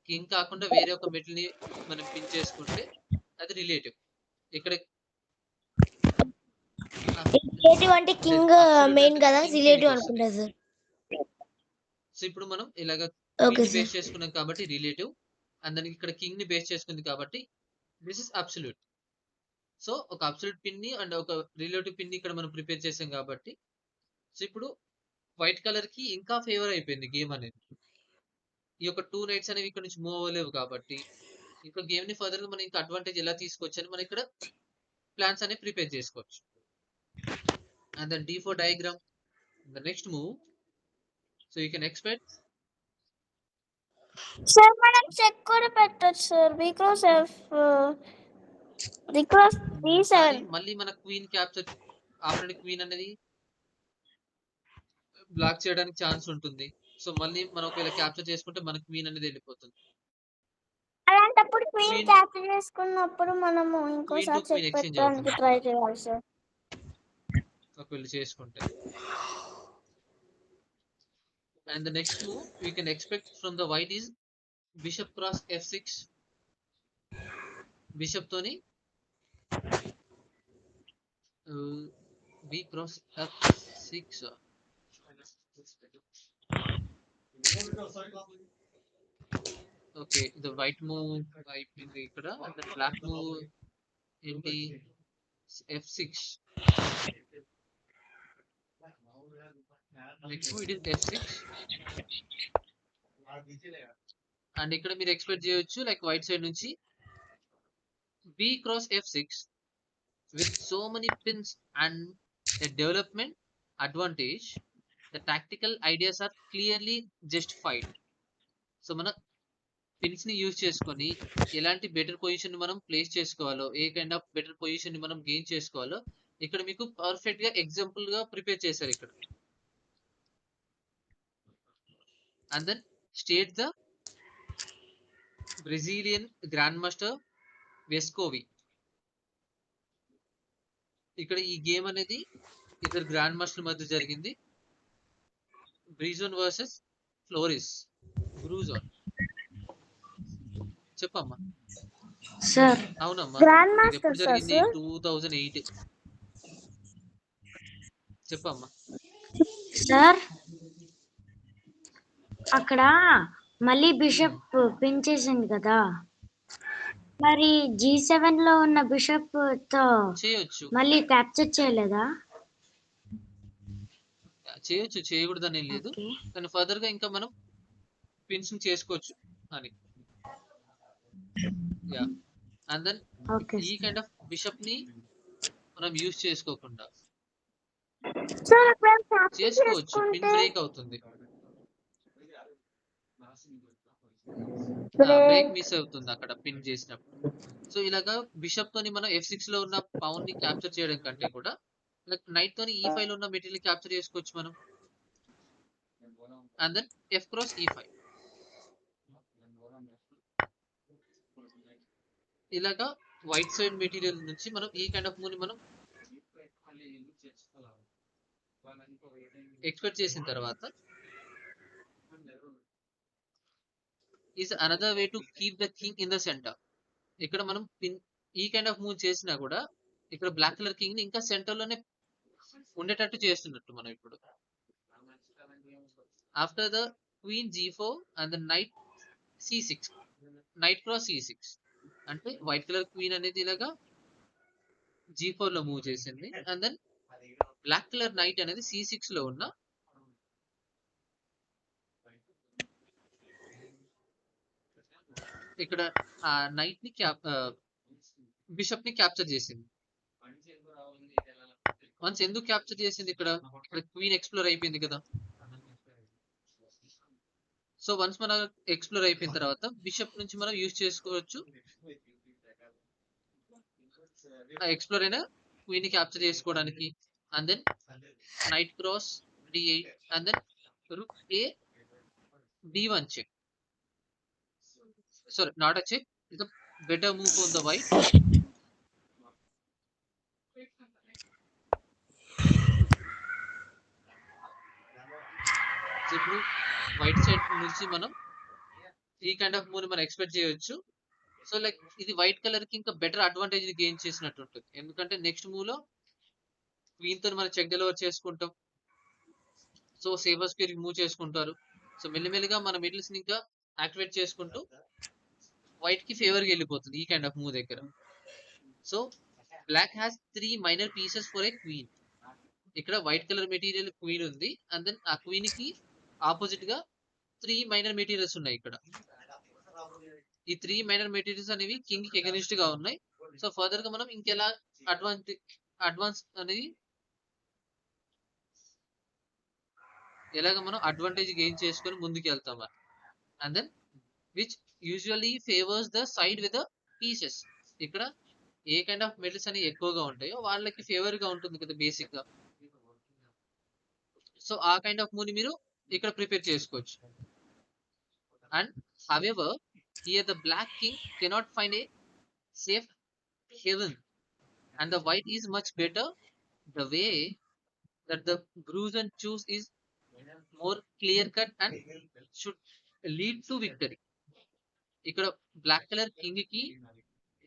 కింగ్ కాకుండా వేరే ఒక మెటల్ ని మనం పిన్ చేసుకుంటే అది రిలేటివ్. ఇక్కడ రిలేటివ్ అంటే కింగ్ absolute మెయిన్ అంటే కదా, king రిలేటివ్ కిందికి వస్తుంది. అనుకుంటా సార్. సో ఇప్పుడు మనం ఇలాగ ఓకే క్వీన్ ని సార్. బేస్ చేసుకున్నాం కాబట్టి రిలేటివ్, అండ్ దానికి ఇక్కడ కింగ్ ని బేస్ చేసుకుంది కాబట్టి దిస్ ఇస్ అబ్సల్యూట్. సో ఒక అబ్సల్యూట్ పిన్ ని అండ్ ఒక రిలేటివ్ పిన్ ని ఇక్కడ మనం ప్రిపేర్ చేసాం కాబట్టి సో ఇప్పుడు వైట్ కలర్ కి ఇంకా ఫేవర్ అయిపోయింది గేమ్ అనేది. ఈ యొక్క 2 నైట్స్ అనేవి ఇక్కడ నుంచి మూవ్ అవ్వలేవు కాబట్టి ఇంకా గేమ్ ని ఫర్దర్ గా మనం ఇంకా అడ్వాంటేజ్ ఎలా తీసుకోవచ్చని మనం ఇక్కడ ప్లాన్స్ అనేవి ప్రిపేర్ చేసుకోవచ్చు. And then d4 diagram, the next move. So you can expect sir మనం చెక్ కూడా పెట్టొచ్చు సార్ బికాస్ కానీ d7. మళ్ళీ మన క్వీన్ క్యాప్చర్ ఆఫ్టర్ క్వీన్ అనేది బ్లాక్ చేయడానికి ఛాన్స్ ఉంటుంది. సో మళ్ళీ మనం ఒకవేళ క్యాప్చర్ చేసుకుంటే మన క్వీన్ అనేది వెళ్ళిపోతుంది. అలాంటప్పుడు క్వీన్ క్వీన్ క్యాప్చర్ చేసుకున్నప్పుడు మనము క్వీన్ టు ఇంకోసారి చెక్ క్వీన్ ఎక్స్చేంజ్ పెట్టడానికి అవుతుంది ట్రై చేయాలి సార్. ఒకవేళ చేసుకుంటే. And the next move we can expect from the white is bishop cross f6. Bishop తోని b cross f6. Okay, the white move అయిపోయింది ఇక్కడ. And the black move ఏంటి, f6. Next move it is f6. And ఇక్కడ మీరు expect చేయొచ్చు like white side నుంచి b cross f6 with so many pins and a development advantage. The tactical ideas are clearly justified. So మన pins ని use చేసుకొని ఎలాంటి better position మనం place చేసుకోవాలో, ఏ కైండ్ ఆఫ్ బెటర్ పొజిషన్ ని మనం గెయిన్ చేసుకోవాలో ఇక్కడ మీకు పర్ఫెక్ట్ గా ఎగ్జాంపుల్ గా ప్రిపేర్ చేశారు ఇక్కడ. And then state the Brazilian grand master Vescovi. ఇక్కడ ఈ గేమ్ అనేది ఇద్దరు గ్రాండ్ మాస్టర్ మధ్య జరిగింది. Bruzon versus Floris Bruzon. చెప్పమ్మా. సార్ అవునమ్మా, గ్రాండ్ ఇది మాస్టర్ ఎప్పుడు సార్ జరిగింది? సార్ 2008. చెప్పమ్మా. సార్ అక్కడ మళ్ళీ బిషప్ పిన్ చేసింది కదా, మరి G7 లో ఉన్న బిషప్ తో చేయొచ్చు మళ్ళీ క్యాప్చర్ చేయలేదా? చేయొచ్చు, చేయకూడదని ఏం లేదు, ఓకే కానీ ఫర్దర్ గా ఇంకా మనం పిన్స్ చేసుకోవచ్చు అని. యా, అండ్ దెన్ ఓకే ఈ కైండ్ ఆఫ్ బిషప్ ని మనం యూజ్ చేసుకోకుండా సార్ ఒకవేళ క్యాప్చర్ చేసుకోవచ్చు, పిన్ చేసుకుంటే బ్రేక్ అవుతుంది, బ్రేక్ మిస్ అవుతుంది అక్కడ పిన్ చేసినప్పుడు. సో ఇలాగా బిషప్ తోని మనం f6 లో ఉన్న పౌన్ ని క్యాప్చర్ చేయడం కంటే కూడా లైక్ నైట్ తోని e5 లో ఉన్న మెటీరియల్ క్యాప్చర్ చేసుకోవచ్చు మనం. And then f cross e5. ఇలాగా వైట్ సైడ్ మెటీరియల్ నుంచి మనం ఈ కైండ్ ఆఫ్ మూవ్ ని మనం ఎక్స్పెక్ట్ చేసిన తర్వాత is another way to keep the king in the centre. ఇక్కడ మనం పిన్ ఈ కైండ్ ఆఫ్ మూవ్ చేసినా కూడా ఇక్కడ బ్లాక్ కలర్ కింగ్ ని ఇంకా సెంటర్ లోనే ఉండేటట్టు చేస్తున్నట్టు మనం ఇప్పుడు. After the queen g4 and the night c6, night cross c6 అంటే వైట్ కలర్ క్వీన్ అనేది ఇలాగా g4 లో మూవ్ చేసింది. And then black colour knight అనేది c6 లో ఉన్న ఇక్కడ ఆ నైట్ ని బిషప్ ని క్యాప్చర్ చేసింది. వన్స్ ఎందుకు క్యాప్చర్ చేసింది ఇక్కడ క్వీన్ ఎక్స్ప్లోర్ అయిపోయింది కదా. సో వన్స్ మన ఎక్స్ప్లోర్ అయిపోయిన తర్వాత బిషప్ నుంచి మనం యూజ్ చేసుకోవచ్చు ఆ ఎక్స్ప్లోర్ అయిన క్వీన్ ని క్యాప్చర్ చేసుకోవడానికి. And then knight cross d8 and then rook a d1 check. Sorry, not a check. It's a better move on the white. So ఇప్పుడు వైట్ సైడ్ నుంచి మనం ఈ కైండ్ ఆఫ్ మూవ్ ని మనం expect చేయొచ్చు. So like ఇది white colour కి ఇంకా బెటర్ అడ్వాంటేజ్ ని గెయిన్ చేసినట్టు ఉంటుంది, ఎందుకంటే నెక్స్ట్ మూవ్ లో క్వీన్ తో మనం చెక్ డెలివర్ చేసుకుంటాం. సో సేవర్ స్క్వేర్ మూవ్ చేసుకుంటారు. సో మెల్లిమెల్లిగా మన మిడిల్స్ ని ఇంకా యాక్టివేట్ చేసుకుంటూ వైట్ కి ఫేవర్ గా వెళ్ళిపోతుంది ఈ కైండ్ ఆఫ్ మూవ్ దగ్గర. So black has 3 minor pieces for a queen. ఇక్కడ వైట్ కలర్ మెటీరియల్ క్వీన్ ఉంది, అండ్ దెన్ ఆ క్వీన్ కి ఆపోజిట్ గా 3 మైనర్ మెటీరియల్స్ ఉన్నాయి ఇక్కడ. ఈ 3 మైనర్ మెటీరియల్స్ అనేవి కింగ్ కి ఎగనిస్ట్ గా ఉన్నాయి. సో ఫర్దర్ గా మనం ఇంకెలా అడ్వాన్స్ అనేది ఎలాగ మనం అడ్వాంటేజ్ గెయిన్ చేసుకొని ముందుకు వెళ్తాం. And then which usually favours the side with the pieces. ఇక్కడ ఏ కైండ్ ఆఫ్ మెటల్స్ అనేవి ఎక్కువగా ఉంటాయో వాళ్ళకి ఫేవర్ గా ఉంటుంది కదా బేసిక్ గా. సో ఆ కైండ్ ఆఫ్ మూవ్ ని మీరు ఇక్కడ ప్రిపేర్ చేసుకోవచ్చు. And however Here the black king cannot find a safe haven, and the white is much better. The way that the bruise and choose is more clear cut and should lead to victory. ఇక్కడ black colour king కి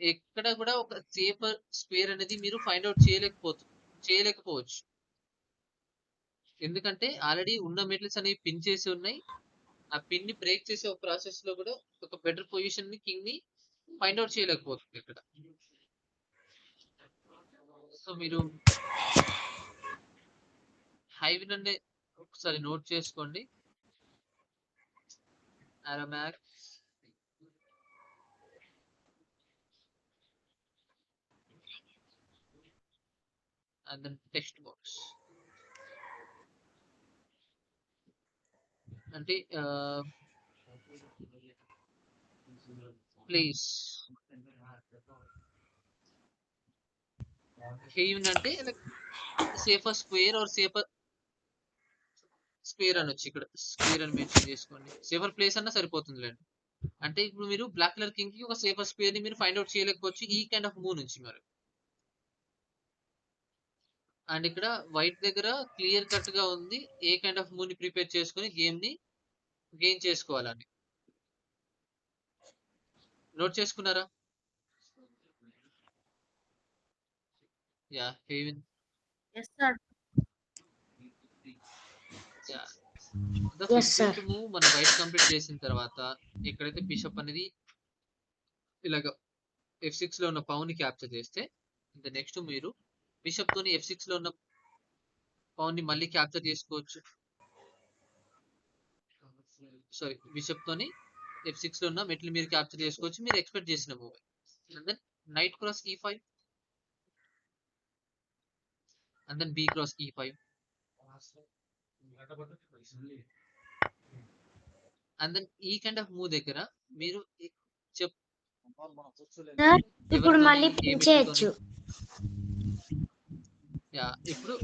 ఎక్కడ కూడా ఒక safe square అనేది మీరు find out చేయలేకపోవచ్చు. ఎందుకంటే already ఉన్న మెటల్స్ అనేవి పిన్ చేసి ఉన్నాయి. ఆ పిన్ ని బ్రేక్ చేసే ఒక ప్రాసెస్ లో కూడా ఒక బెటర్ పొజిషన్ ని కింగ్ ని ఫైండ్ అవుట్ చేయలేకపోతుంది ఇక్కడ. సో మీరు హైవిన్ అనే ఒకసారి నోట్ చేసుకోండి. అరమాక్స్ and then text box. అంటే ప్లీజ్ హెయివెన్ అంటే safer square or safer square అనొచ్చు. ఇక్కడ స్క్వేర్ అని మెన్షన్ చేసుకోండి. సేఫర్ ప్లేస్ అన్నా సరిపోతుందిలేండి. అంటే ఇప్పుడు మీరు బ్లాక్ కలర్ కింగ్ కి ఒక సేఫర్ స్క్వేర్ ని మీరు ఫైండ్ అవుట్ చేయలేకపోవచ్చు ఈ కైండ్ ఆఫ్ మూవ్ నుంచి మరి. అండ్ ఇక్కడ వైట్ దగ్గర క్లియర్ కట్ గా ఉంది ఏ కైండ్ ఆఫ్ మూవ్ ని ప్రిపేర్ చేసుకుని గేమ్ ని గెయిన్ చేసుకోవాలని. నోట్ చేసుకున్నారా? యా హెయివెన్. Yes sir. Yeah the 15th move మన వైట్ కంప్లీట్ చేసిన తర్వాత ఎక్కడైతే బిషప్ అనేది ఇలాగ F6 లో ఉన్న పౌన్ ని క్యాప్చర్ చేస్తే ఇంకా నెక్స్ట్ మీరు బిషప్ తోని F6 లో ఉన్న పౌన్ ని మళ్ళీ క్యాప్చర్ చేసుకోవచ్చు. సారీ, బిషప్ తోని F6 లో ఉన్న మెట్లు మీరు క్యాప్చర్ చేసుకోవచ్చు మీరు ఎక్స్పెక్ట్ చేసిన move. And then knight cross E5 and then B cross E5 and then ఈ కైండ్ ఆఫ్ మూవ్ దగ్గర మీరు సార్ ఇప్పుడు మళ్ళీ పిన్ చేయొచ్చు. యా ఇప్పుడు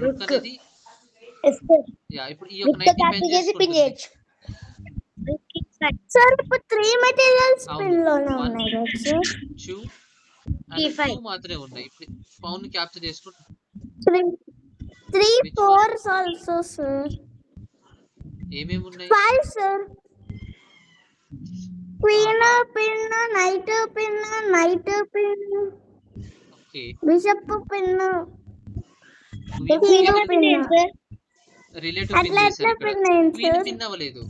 రుక్ అనేది యా ఇప్పుడు ఈ యొక్క Rook తో నైట్ capture చేసి పిన్ చేయొచ్చు. సార్ ఇప్పుడు 3 మెటీరియల్స్ అవును. పిన్ లోనే 1, ఉన్నాయి కదా సార్. 2 and E5. 2 మాత్రమే ఉన్నాయి. ఇప్పుడు పౌన్ ని క్యాప్చర్ చేసుకుంటే 3 Which one? 4s also sir. ఏమేమి ఉన్నాయి? 5 సార్. క్వీన్ ఆహా, pin, night pin, night pin, okay. Bishop pin, queen hero pin. Relative pin అట్లా చేశారు ఎట్లా ఇక్కడ. పిన్ అయింది క్వీన్ సార్? పిన్ అవ్వలేదు.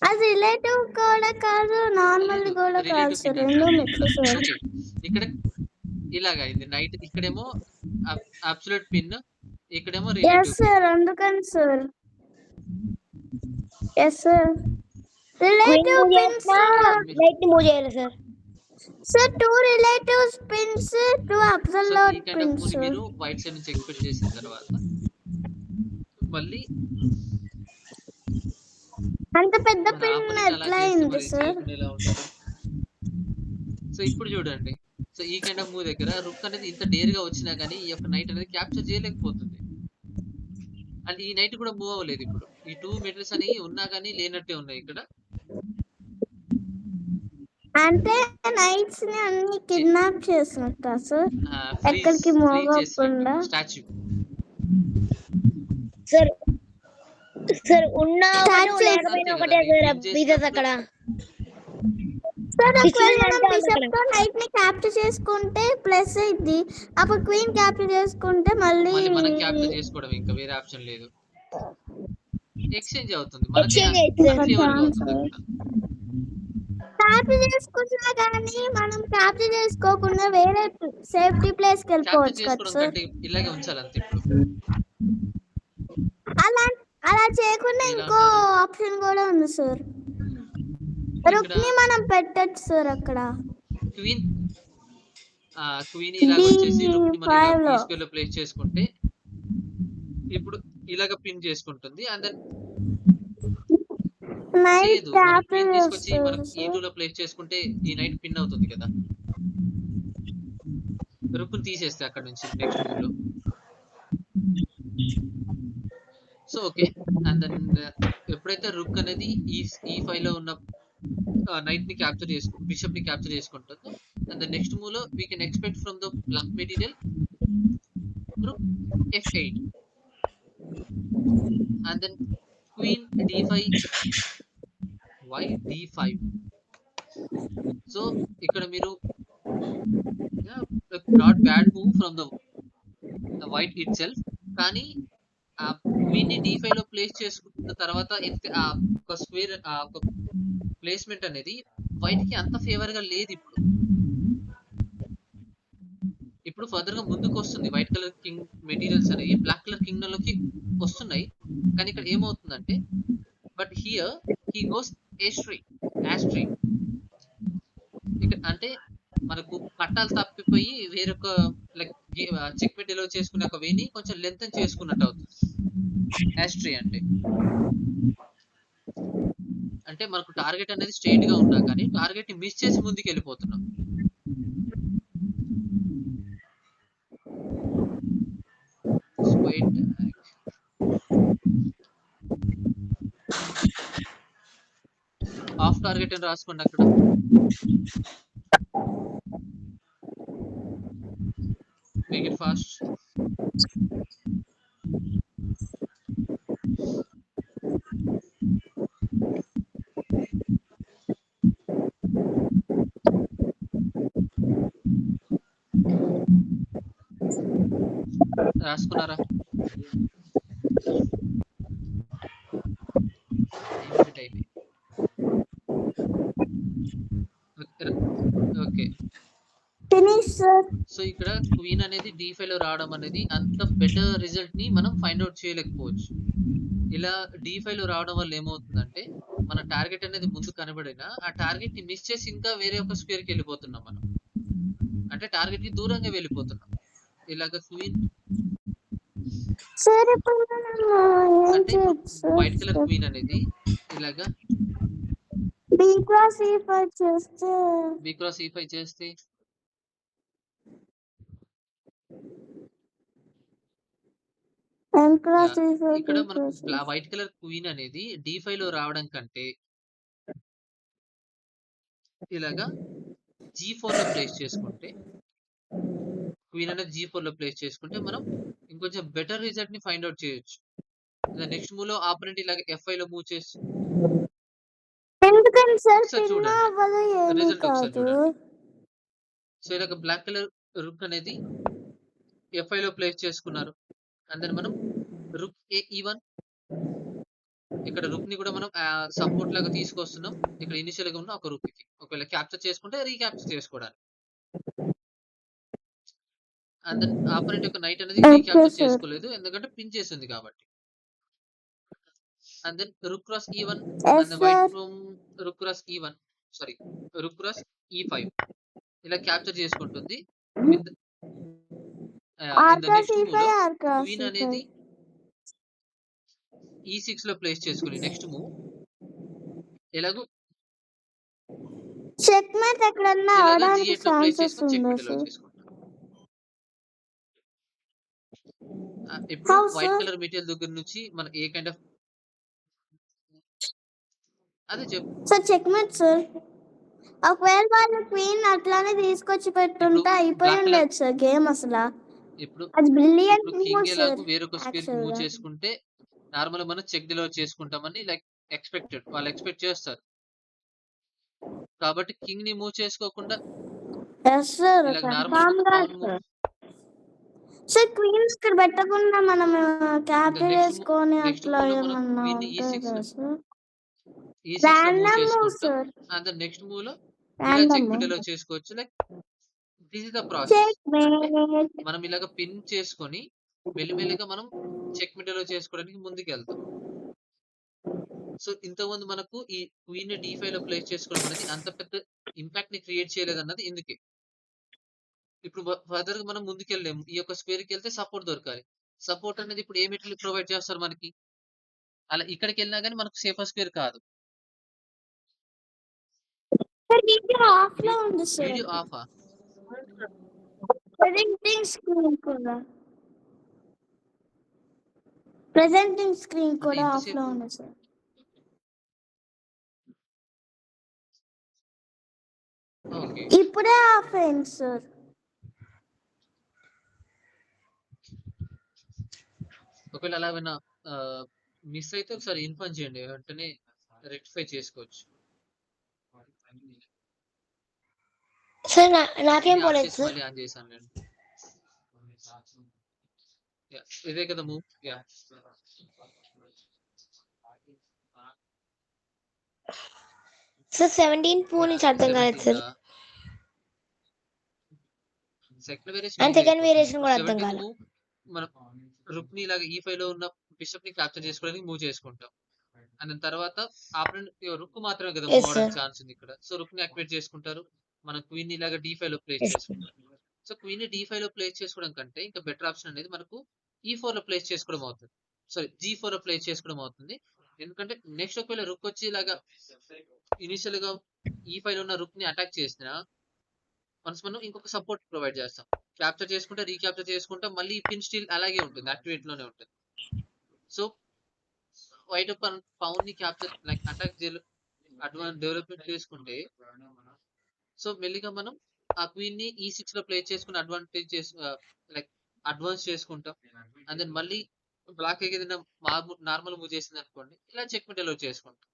అది రిలేటివ్ కూడా కాదు, నార్మల్ లేదు, కూడా కాదు రిలేటివ్ సార్. పిన్ రెండో అంటారు. మెట్లు సార్. ఓకే, ఇక్కడ ఇలాగ అయింది నైట్. ఇక్కడేమో అబ్సల్యూట్ పిన్, ఇక్కడేమో ఎస్ రిలేటివ్ పిన్. సార్, అందుకని sir. Yes sir. Queen relative move pins చేసినా knight ని మూవ్ చేయాలి sir. Sir. 2 relative pins, 2 so ఈ absolute kind of pins move ని సార్. మీరు వైట్ సైడ్ నుంచి ఎక్స్పెక్ట్ చేసిన తర్వాత మళ్ళీ అంత పెద్ద మన పిన్ ఆపోనెంట్ అలా ఎట్లా చేస్తే అయింది మరి సార్? చేయకుండా ఎలా ఉంటారు? సో ఇప్పుడు చూడండి. సో ఈ కైండ్ ఆఫ్ మూవ్ దగ్గర రుక్ అనేది ఇంత డేర్ గా వచ్చినా కానీ ఈ యొక్క నైట్ అనేది క్యాప్చర్ చేయలేకపోతుంది. అండ్ ఈ నైట్ కూడా మూవ్ అవ్వలేదు. ఇప్పుడు ఈ 2 మెటల్స్ అని ఉన్నా కానీ లేనట్టే ఉన్నాయి ఇక్కడ. అంటే నైట్స్ ని అన్ని కిడ్నాప్ చేసినట్ట సార్, ఎక్కడికి మూవ్ అవ్వకుండా. స్టాచ్యూ సార్ సార్ ఉన్న ఒకటే Statue. లేకపోయినా అంతే ఒకటే కదండి, సార్ పిన్ పీసెస్ చేసినప్పుడు అక్కడ. సార్ ఒకవేళ Situation మనం అంతే ఉంది బిషప్ అక్కడ. తో నైట్ ని క్యాప్చర్ చేసుకుంటే ప్లస్ అయింది, అప్పుడు క్వీన్ క్యాప్చర్ చేసుకుంటే మళ్ళీ మళ్ళీ మనం క్యాప్చర్ చేసుకోవడం, ఇంకా వేరే ఆప్షన్ లేదు. ఎక్స్చేంజ్ అవుతుంది, మనకే Exchange అవుతుంది. ఫేవర్ గా అవుతుంది అక్కడ. క్యాప్చర్ చేసుకున్నా కానీ మనం క్యాప్చర్ చేసుకోకుండా వేరే సేఫ్టీ ప్లేస్ కి క్యాప్చర్ వెళ్ళిపోవచ్చు కదా చేసుకోవడం సార్. కంటే ఇలాగే ఉంచాలి అంతే. ఇప్పుడు అలా అలా చేయకుండా ఎలా ఇంకో అంటారు? ఆప్షన్ కూడా ఉంది సార్. రుక్ ని మనం పెట్టచ్చు సార్ అక్కడ. క్వీన్ ఇలాగ వచ్చేసి రుక్ ని మనం D5 లో. ఈ స్క్వేర్ లో ప్లేస్ చేసుకుంటే ఇప్పుడు ఇలాగ పిన్ చేసుకుంటుంది. అండ్ దెన్ నైట్ లేదు, మనం క్యాప్చర్ క్వీన్ తీసుకొచ్చి మనం చేస్తారు E2 సార్. లో ప్లేస్ చేసుకుంటే ఈ నైట్ పిన్ అవుతుంది కదా. రుక్ ని తీసేస్తే అక్కడ నుంచి నెక్స్ట్ మూవ్ లో. So okay. అండ్ దెన్ ఎప్పుడైతే రుక్ అనేది ఈ5 లో ఉన్న నైట్ ని క్యాప్చర్ బిషప్ ని క్యాప్చర్ చేసుకుంటుందో, అండ్ ద నెక్స్ట్ మూవ్ లో we can expect from the black material rook f8 and then queen d5 y d5. So ఇక్కడ మీరు not bad move from the white itself, కానీ ఆ queen ని d5 లో place చేసుకున్న తర్వాత ఒక స్క్వేర్ ఒక ప్లేస్మెంట్ అనేది వైట్ కి అంత ఫేవర్ గా లేదు. ఇప్పుడు ఫర్దర్ గా ముందుకు వస్తుంది. వైట్ కలర్ కింగ్ మెటీరియల్స్ అనేవి బ్లాక్ కలర్ కింగ్ లోకి వస్తున్నాయి, కానీ ఇక్కడ ఏమవుతుందంటే బట్ హియర్ హీ గోస్ యాస్ట్రీ. ఇక్కడ అంటే మనకు పట్టాలు తప్పిపోయి వేరొక లైక్ చెక్ పెట్టి డెలివర్ చేసుకునే ఒక వేని కొంచెం లెంత్ చేసుకున్నట్టు అవుతుంది. యాస్ట్రీ అంటే మనకు టార్గెట్ అనేది స్ట్రైట్ గా ఉన్నా కానీ టార్గెట్ ని మిస్ చేసి ముందుకు వెళ్ళిపోతున్నాం. ఆఫ్ టార్గెట్ అని రాసుకోండి అక్కడ. Make it fast. రాసుకున్నారా? ఓకే. సో ఇక్కడ క్వీన్ అనేది d5 లో రావడం అనేది అంత బెటర్ రిజల్ట్ ని మనం ఫైండ్ అవుట్ చేయలేకపోవచ్చు. ఇలా d5 లో రావడం వల్ల ఏమవుతుందంటే మన టార్గెట్ అనేది ముందు కనబడినా ఆ టార్గెట్ ని మిస్ చేసి ఇంకా వేరే ఒక స్క్వేర్ కి వెళ్ళిపోతున్నాం మనం. అంటే టార్గెట్ కి దూరంగా వెళ్ళిపోతున్నాం. ఇలాగ క్వీన్ అంటే వైట్ కలర్ క్వీన్ అనేది ఇలాగా b cross e5 చేస్తే ఇక్కడ మన వైట్ కలర్ క్వీన్ అనేది d5 లో రావడం కంటే ఇలాగా g4 లో ప్లేస్ చేసుకుంటే, క్వీన్ అనేది g4 లో ప్లేస్ చేసుకుంటే మనం ఇంకొంచెం బెటర్ రిజల్ట్ ని ఫైండ్ అవుట్ చేయొచ్చు. నెక్స్ట్ మూవ్ లో ఆపరెంట్ ఇలాగ f5 లో మూవ్ చేసి చూడండి రిజల్ట్ ఒకసారి చూడండి. సో ఇలాగ బ్లాక్ కలర్ రుక్ అనేది f5 లో ప్లేస్ చేసుకున్నారు. అండ్ దెన్ మనం రుక్ e1 ఇక్కడ రుక్ ని కూడా మనం సపోర్ట్ లాగా తీసుకొస్తున్నాం. ఇక్కడ ఇనిషియల్ గా ఉన్న ఒక రుక్ కి ఒకవేళ క్యాప్చర్ చేసుకుంటే రీక్యాప్చర్ చేసుకోవడానికి. అండ్ దెన్ ఆపరెంట్ యొక్క నైట్ అనేది రీక్యాప్చర్ చేసుకోలేదు, ఎందుకంటే పిన్ చేసింది కాబట్టి. And then rook cross e1 and the white from rook cross e1 sorry rook cross e5 ఇలా క్యాప్చర్ చేసుకుంటుంది. With in the next move లో క్వీన్ అనేది e6 లో ప్లేస్ చేసుకుని నెక్స్ట్ మూవ్ ఎలాగో చెక్మేట్ ఎక్కడన్నా అవడానికి g8 లో ప్లేస్ ఛాన్సెస్ చేసుకొని చెక్ ఉందా పెట్టి సార్? చేసుకుంటాం. ఇప్పుడు వైట్ కలర్ మెటీరియల్ దగ్గర నుంచి మన ఏ కైండ్ ఆఫ్ అదే చెప్పు సార్ చెక్మేట్ సార్. ఒకవేళ వాళ్ళు క్వీన్ అట్లానే తీసుకొచ్చి పెట్టుంటే అయిపోయి ఉండేది సార్ గేమ్. అసలు ఇప్పుడు అది బ్రిలియంట్ కింగ్ మూవ్ ఎలాగో సార్. వేరొక స్క్వేర్ కి మూవ్ చేసుకుంటే నార్మల్ మనం చెక్ డెలివర్ చేసుకుంటామని లైక్ ఎక్స్పెక్టెడ్ వాళ్ళు ఎక్స్పెక్ట్ చేస్తారు. కాబట్టి కింగ్ ని మూవ్ చేసుకోకుండా ఇలాగ normal pawn move sir queens ఇక్కడ పెట్టకుండా మనం క్యాప్చర్ నెక్స్ట్ చేసుకొని నెక్స్ట్ అట్లా మూవ్ లో మనం ఏమన్నా క్వీన్ ని ఉంటాయి కదా సార్? e6 లో మూవ్ Random move, చేసుకుంటాం. sir. అండ్ నెక్స్ట్ మూవ్ లో ఇలా Random చెక్ move. డెలివర్ చేసుకోవచ్చు. Like this is the process. అంటే Checkmate. మనం ఇలాగ పిన్ చేసుకొని మెల్లిమెల్లిగా మనం చెక్ డెలివర్ చేసుకోవడానికి ముందుకు వెళ్తాం. సో ఇంతకుముందు మనకు ఈ క్వీన్ ని d5 లో ప్లేస్ చేసుకోవడం అనేది అంత పెద్ద ఇంపాక్ట్ ని క్రియేట్ చేయలేదన్నది ఇందుకే. ఇప్పుడు ఫర్దర్ గా మనం ముందుకెళ్ళలేము. ఈ యొక్క స్క్వేర్ కి వెళ్తే సపోర్ట్ దొరకాలి. సపోర్ట్ అనేది ఇప్పుడు ఏ మెటీరియల్ ప్రొవైడ్ చేస్తారు మనకి? అలా ఇక్కడికి వెళ్ళినా కానీ మనకు సేఫర్ స్క్వేర్ కాదు. వీడియో ఆఫ్ లో ఉంది సార్. వీడియో ఆఫా? ఎడిటింగ్ స్క్రీన్ కూడా. ప్రెజెంటింగ్ స్క్రీన్ అంటే కూడా ఆఫ్ ఇంతసేపు లో ఉంది సార్. ఓకే. ఇప్పుడే ఆఫ్ అయింది సార్. ఒకవేళ అలా ఏమైనా మిస్ అయితే ఒకసారి ఇన్ఫార్మ్ చేయండి. వెంటనే రెక్టిఫై చేసుకోవచ్చు. సార్ నాకేం అన్నీ ఆఫ్ పోలేదు చేసి సార్. మళ్ళీ ఆన్ చేశాను నేను. ఇదే కదా మూవ్. సార్ 17 నుంచి అర్థం కాలేదు sir. Second variation and easy second అయిపోతుంది. వేరియేషన్ కూడా అర్థం 17th కాలేదు. మూవ్ మనం రుక్ని లాగా E5 లో ఉన్న బిషప్ ని క్యాప్చర్ చేసుకోవడానికి మూవ్ చేసుకుంటాం. అండ్ తర్వాత ఆపరెంట్ రుక్ మాత్రమే కదా మూవ్ ఎస్ అవడానికి సార్. ఛాన్స్ ఉంది ఇక్కడ. సో రుక్ ని యాక్టివేట్ చేసుకుంటారు. మనం క్వీన్ ని ఇలాగా D5 లో ప్లేస్ ఎస్ సార్. చేసుకుంటాం. సో క్వీన్ ని D5 లో ప్లేస్ చేసుకోవడం కంటే ఇంకా బెటర్ ఆప్షన్ అనేది మనకు E4 లో ప్లేస్ చేసుకోవడం అవుతుంది. సారీ G4 లో ప్లేస్ చేసుకోవడం అవుతుంది. ఎందుకంటే నెక్స్ట్ ఒకవేళ రుక్ వచ్చి ఇలాగా ఇనిషియల్ గా E5 లో ఉన్న రుక్ ని అటాక్ చేసినా మనం ఇంకొక సపోర్ట్ ప్రొవైడ్ చేస్తాం. క్యాప్చర్ చేసుకుంటే రీక్యాప్చర్ చేసుకుంటే మళ్ళీ పిన్ స్టిల్ అలాగే ఉంటుంది, యాక్టివేట్ లోనే ఉంటుంది. సో వైట్ పౌన్ ని capture like attack advance development చేసుకుంటే సో మెల్లిగా మనం ఆ క్వీన్ ని E6 లో ప్లే చేసుకుని అడ్వాంటేజ్ లైక్ అడ్వాన్స్ చేసుకుంటాం. అండ్ దెన్ మళ్ళీ బ్లాక్ ఏదైనా నార్మల్ మూవ్ చేసింది అనుకోండి, ఇలా చెక్ డెలివర్ చేసుకుంటాం.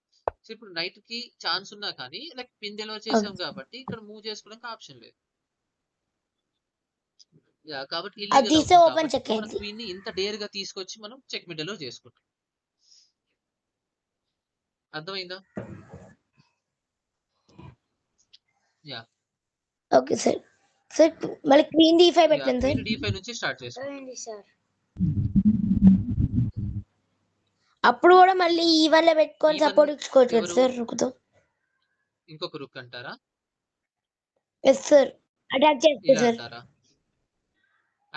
సో ఇప్పుడు నైట్ కి ఛాన్స్ ఉన్నా కానీ లైక్ పిన్ డెలివర్ చేసాం కాబట్టి ఇక్కడ మూవ్ చేసుకోవడానికి ఆప్షన్ లేదు. కాబట్టి అది ఇల్లీగల్ తీస్తే అవుతుంది. ఓపెన్ కాబట్టి చెక్ మన అయింది. క్వీన్ ని ఇంత డేర్ గా తీసుకొచ్చి మనం చెక్ మిడిల్ లో చేసుకుంటాం. అర్థమైందా? Yeah okay sir. సార్ మళ్ళీ క్వీన్ D5 యా పెట్టండి సార్. క్వీన్ D5 నుంచి స్టార్ట్ చేసుకోండి. అర్థమైంది సార్. అప్పుడు కూడా మళ్ళీ E1 లో పెట్టుకొని E1 సపోర్ట్ ఇచ్చుకోవచ్చు కదా ఎవరు సార్ రుక్తో. ఇంకొక రుక్ అంటారా? Yes sir. అటాక్ చేస్తే ఇలా సార్. అంటారా?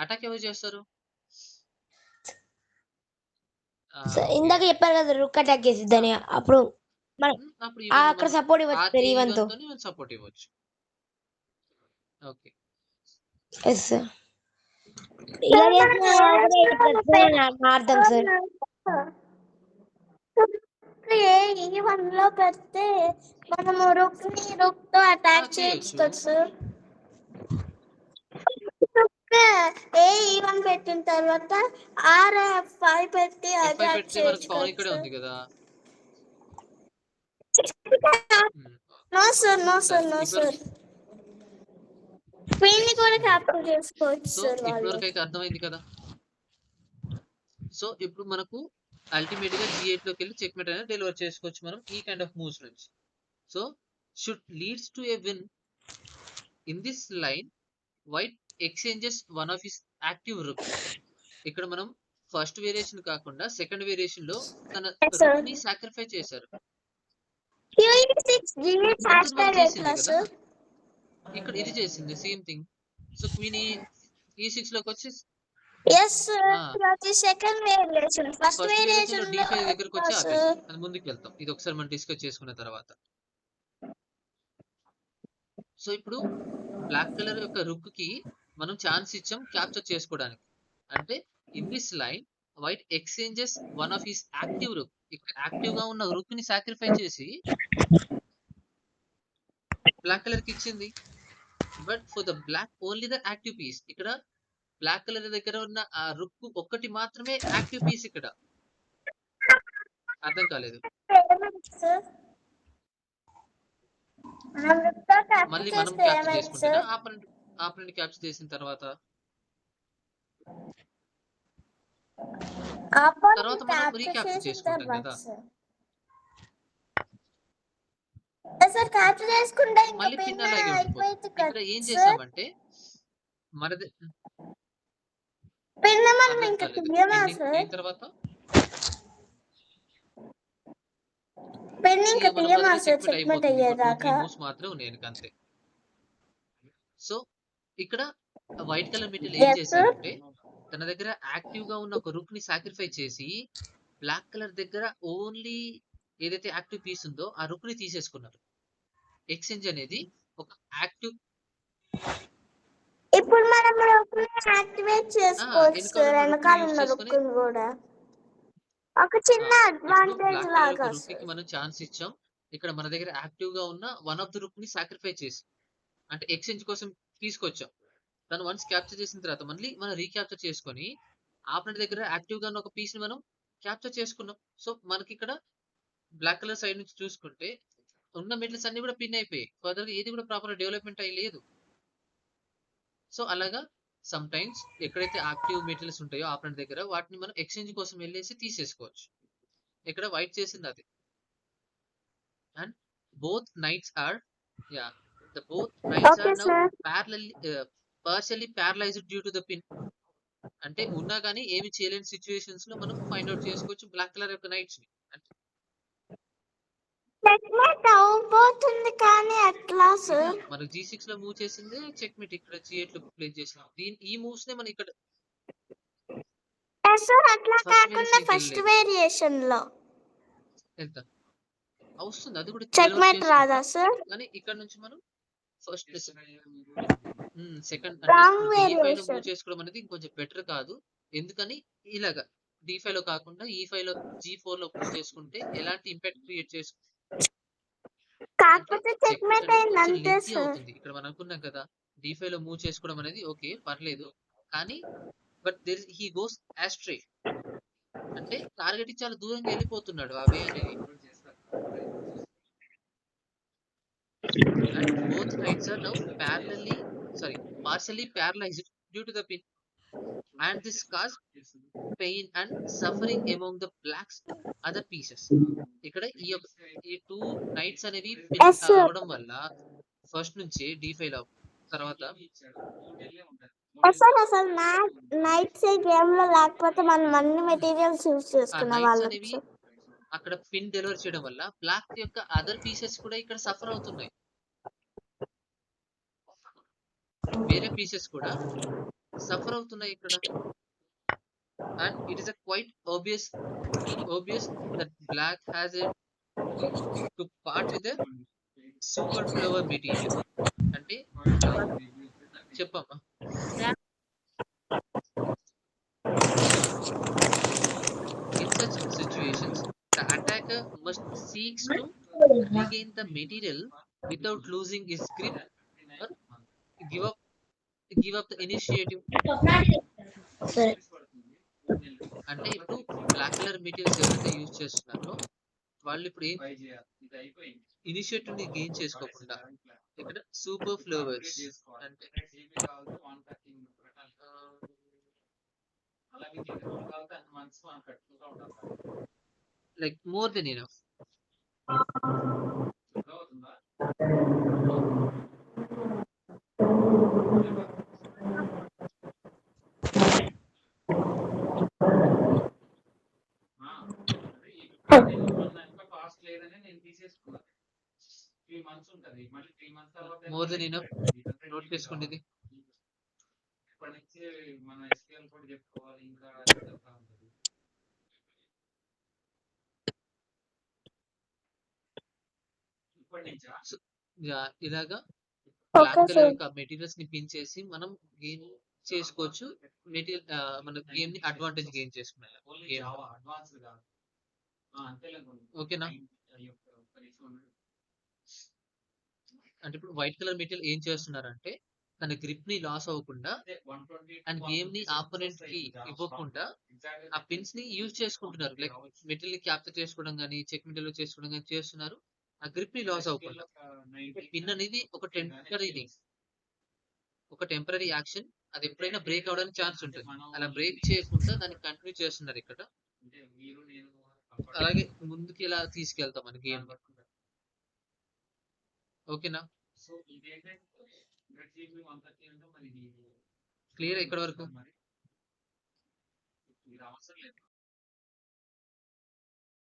అటాక్ ఎవరు చేస్తారు? Sir okay. ఇందాక చెప్పారు కదా రుక్ అటాక్ చేసిద్దని. అప్పుడు మనం అప్పుడు ఈవెన్ అక్కడ మనం సపోర్ట్ ఇవ్వచ్చు సార్ E1 E1 తో. తోని మనం సపోర్ట్ ఇవ్వచ్చు. ఓకే. Yes sir. ఇలా చేసిన కూడా ఇట్లా నా అర్థం సార్. E1 లో పెడితే మనము రుక్ తో అటాక్ చేయొచ్చు చేయొచ్చు. కదా సార్. E1 పెట్టిన తర్వాత R5 పెట్టి F5 అటాక్ పెడితే మనకు చేయొచ్చు పవన్ కదా ఇక్కడే సార్. ఉంది కదా. నో సార్, నో సరే సార్, నో ఇప్పుడు సార్. క్వీన్ ని కూడా క్యాప్చర్ చేసుకోవచ్చు సో సార్ ఇప్పటి వాళ్ళు. వరకు అయితే అర్థమైంది కదా. సో ఇప్పుడు మనకు అల్టిమేట్ గా G8 లోకి వెళ్ళి చెక్ మేట్ అనేది డెలివర్ చేసుకోవచ్చు మనం ఈ కైండ్ ఆఫ్ మూవ్స్ నుంచి. So should leads to a win in this line white exchanges one of his active rook. ఇక్కడ మనం ఫస్ట్ వేరియేషన్ కాకుండా సెకండ్ వేరియేషన్ లో తన రుక్ ని సాక్రిఫైస్ చేశారు. ముందు మనం చేసింది కదా, ఇక్కడ ఇది చేసింది same thing. So queen E6 లోకి వచ్చి ఎస్ సార్. అది second variation. First first variation లో వేరియేషన్ లో D5 దగ్గరకు వచ్చి ఆపేసి సార్. అది ముందుకు వెళ్తాం. ఇది ఒకసారి మనం డిస్కస్ చేసుకున్న తర్వాత. సో ఇప్పుడు బ్లాక్ కలర్ యొక్క రుక్ కి మనం ఛాన్స్ ఇచ్చాం క్యాప్చర్ చేసుకోవడానికి. అంటే in this line white exchanges one of his active rook. ఇక్కడ యాక్టివ్ గా ఉన్న రుక్ ని సాక్రిఫై చేసి బ్లాక్ కలర్ కి ఇచ్చింది. But for the black only the active piece. ఇక్కడ బ్లాక్ కలర్ దగ్గర ఉన్న ఆ రుక్ ఒక్కటి మాత్రమే యాక్టివ్ పీస్. ఇక్కడ అర్థం కాలేదు. మళ్ళీ మనం క్యాప్చర్ చేసుకుంటేనా ఆపరెంట్ క్యాప్చర్ చేసిన తర్వాత మనం రీక్యాప్చర్ చేసుకుంటాం కదా. సార్ క్యాప్చర్ చేసుకుంటే మళ్ళీ పిన్ అలాగే ఉండిపోతుంది. ఇక్కడ ఏం చేసామంటే మనది పిన్ మనం అర్థం ఇంకా కాలేదు. తీయమా ఎండింగ్ సార్? అయిన తర్వాత పిన్ ఇంకా మన తీయమా బదులు సార్ చెక్మేట్ చెక్మేట్ అయిపోతుంది. ఇంకో 2-3 అయ్యేదాకా? మూవ్స్ మాత్రమే ఉన్నాయి వెనక అంతే. సో ఇక్కడ వైట్ కలర్ మెటీరియల్ ఏం Yes, sir. చేశారంటే తన దగ్గర యాక్టివ్ గా ఉన్న ఒక రుక్ ని సాక్రిఫై చేసి బ్లాక్ కలర్ దగ్గర ఓన్లీ ఏదైతే యాక్టివ్ పీస్ ఉందో ఆ రుక్ ని తీసేసుకున్నారు. ఎక్స్చేంజ్ అనేది ఒక యాక్టివ్ ఇప్పుడు మనం రుక్ని యాక్టివేట్ చేసుకోవచ్చు వెనకాల సార్. ఉన్న రుక్ ని వెనకాల యూజ్ ఉన్న చేసుకుని రుక్కుని కూడా. ఒక చిన్న ఇప్పుడు అడ్వాంటేజ్ బ్లాక్ కలర్ లాగా ఒక రూకీకి మనం ఛాన్స్ ఇచ్చాం. ఇక్కడ మన దగ్గర యాక్టివ్ గా ఉన్న వన్ ఆఫ్ ది రూక్‌ని సాక్రిఫైస్ చేసి అంటే ఎక్స్‌చేంజ్ కోసం తీసుకొచ్చాం. తను వన్స్ క్యాప్చర్ చేసిన తర్వాత మళ్ళీ మనం రీక్యాప్చర్ చేసుకొని ఆపోనెంట్ దగ్గర యాక్టివ్ గా ఉన్న ఒక పీస్‌ని మనం క్యాప్చర్ చేసుకున్నాం. సో మనకిక్కడ బ్లాక్ కలర్ సైడ్ నుంచి చూసుకుంటే ఉన్న మెటల్స్ అన్ని కూడా పిన్ అయిపోయాయి. ఫర్దర్‌గా ఏది కూడా ప్రాపర్‌గా డెవలప్‌మెంట్ అయ్యి లేదు. సో అలాగా సమ్ టైమ్స్ ఎక్కడైతే యాక్టివ్ మెటీరియల్స్ ఉంటాయో ఆపోనెంట్ దగ్గర వాటిని మనం ఎక్స్‌చేంజ్ కోసం వెళ్ళేసి తీసేసుకోవచ్చు. ఇక్కడ వైట్ చేసింది అది. And both knights are yeah both knights okay are now sir parallelly partially paralyzed due to the pin. అంటే ఉన్నా కానీ ఏమి చేయలేని సిచ్యువేషన్స్ లో మనం ఫైండ్ అవుట్ చేసుకోవచ్చు బ్లాక్ కలర్ యొక్క నైట్స్ ని. అంటే చెక్మేట్ అవ్వబోతుంది కానీ ఎట్లా ఇది సార్ మనకు G6 లో మూవ్ చేసిందే చెక్మేట్ ఇక్కడ G8 లో ప్లే చేసినాం. ఈ మూవ్స్ నే మనం ఇక్కడ సార్ అట్లా ఫస్ట్ కాకుండా వేరియేషన్ ఫస్ట్ వెళ్ళలేదు. వేరియేషన్ లో ఎంత వస్తుంది అది కూడా డెవలప్ చెక్మేట్ రాదా చేసుకుంటాం. సార్ కానీ ఇక్కడ నుంచి మనం ఫస్ట్ సెకండ్ అంటే రాంగ్ D5 లో మూవ్ వేరియేషన్ చేసుకోవడం అనేది కొంచెం బెటర్ కాదు. ఎందుకని ఇలాగా D5 లో కాకుండా E5 లో G4 లో మూవ్ చేసుకుంటే ఎలాంటి ఇంపాక్ట్ క్రియేట్ చేసు అంటే కాకపోతే చెక్మేట్ చెక్మేట్ అనేది అయింది కొంచెం అంతే లెంతీ సార్ అవుతుంది. ఇక్కడ మనం అనుకున్నాం కదా D5 లో మూవ్ చేసుకోవడం అనేది ఓకే పర్లేదు. కానీ బట్ హీ గోస్ యాస్ట్రే అంటే టార్గెట్ కి చాలా దూరంగా వెళ్ళిపోతున్నాడు ఆ వే అనేది. And both knights are now partially paralyzed due to the pin, and this caused pain and suffering among the black's other pieces. ఇక్కడ ఈ టూ నైట్స్ అనేవి పిన్ ఎస్ సార్ అవడం వల్ల ఫస్ట్ నుంచి D5 లో తర్వాత సార్ అసలు నైట్స్ గేమ్ లో లేకపోతే మనం అన్ని మెటీరియల్స్ యూజ్ ఆ చేసుకునే నైట్స్ వాళ్ళం అనేవి సార్ అక్కడ పిన్ డెలివర్ చేయడం వల్ల బ్లాక్ యొక్క అదర్ పీసెస్ కూడా ఇక్కడ సఫర్ అవుతున్నాయి. వేరే పీసెస్ కూడా సఫర్ అవుతున్నాయి ఇక్కడ. And it is a quite obvious that black has to part with a super flower material. అంటే చెప్పమ్మా. In such situations the attacker must seeks to regain the material without losing his grip or give up the initiative. సరే అంటే ఇప్పుడు black colour materials ఎవరైతే use చేస్తున్నారో వాళ్ళు ఇప్పుడు ఏం ఇనిషియేటివ్ ని గెయిన్ చేసుకోకుండా ఇక్కడ సూపర్ ఫ్లవర్స్ అంటే like more than enough. More than enough note చేసుకోండి ఇది. So, ఇలాగా బ్లాక్ ఓకే కలర్ సార్ యొక్క మెటీరియల్స్ ని పిన్ చేసి మనం గెయిన్ చేసుకోవచ్చు. మెటీరియల్ మన గేమ్ ని అడ్వాంటేజ్ గెయిన్ చేసుకున్నాం గేమ్. ఓకేనా? అంటే ఇప్పుడు వైట్ కలర్ మెటీరియల్ ఏం చేస్తున్నారంటే తన గ్రిప్ ని లాస్ అవ్వకుండా అండ్ గేమ్ ని ఆపోనెంట్ కి ఇవ్వకుండా ఆ పిన్స్ ని యూజ్ చేసుకుంటున్నారు. లైక్ మెటీరియల్ ని క్యాప్చర్ చేసుకోవడం కానీ చెక్ మెటీరియల్ చేసుకోవడం కానీ చేస్తున్నారు. ఆ గ్రిప్ ని లాస్ అవ్వకుండా. పిన్ అనేది ఒక టెంపరరీ యాక్షన్. అది ఎప్పుడైనా బ్రేక్ అవడానికి ఛాన్స్ ఉంటుంది. అలా బ్రేక్ చేయకుండా దాన్ని కంటిన్యూ చేస్తున్నారు ఇక్కడ. అలాగే ముందుకి ఇలా తీసుకెళ్తాం మన గేమ్. ఓకేనా? క్లియర్ ఇక్కడ వరకు?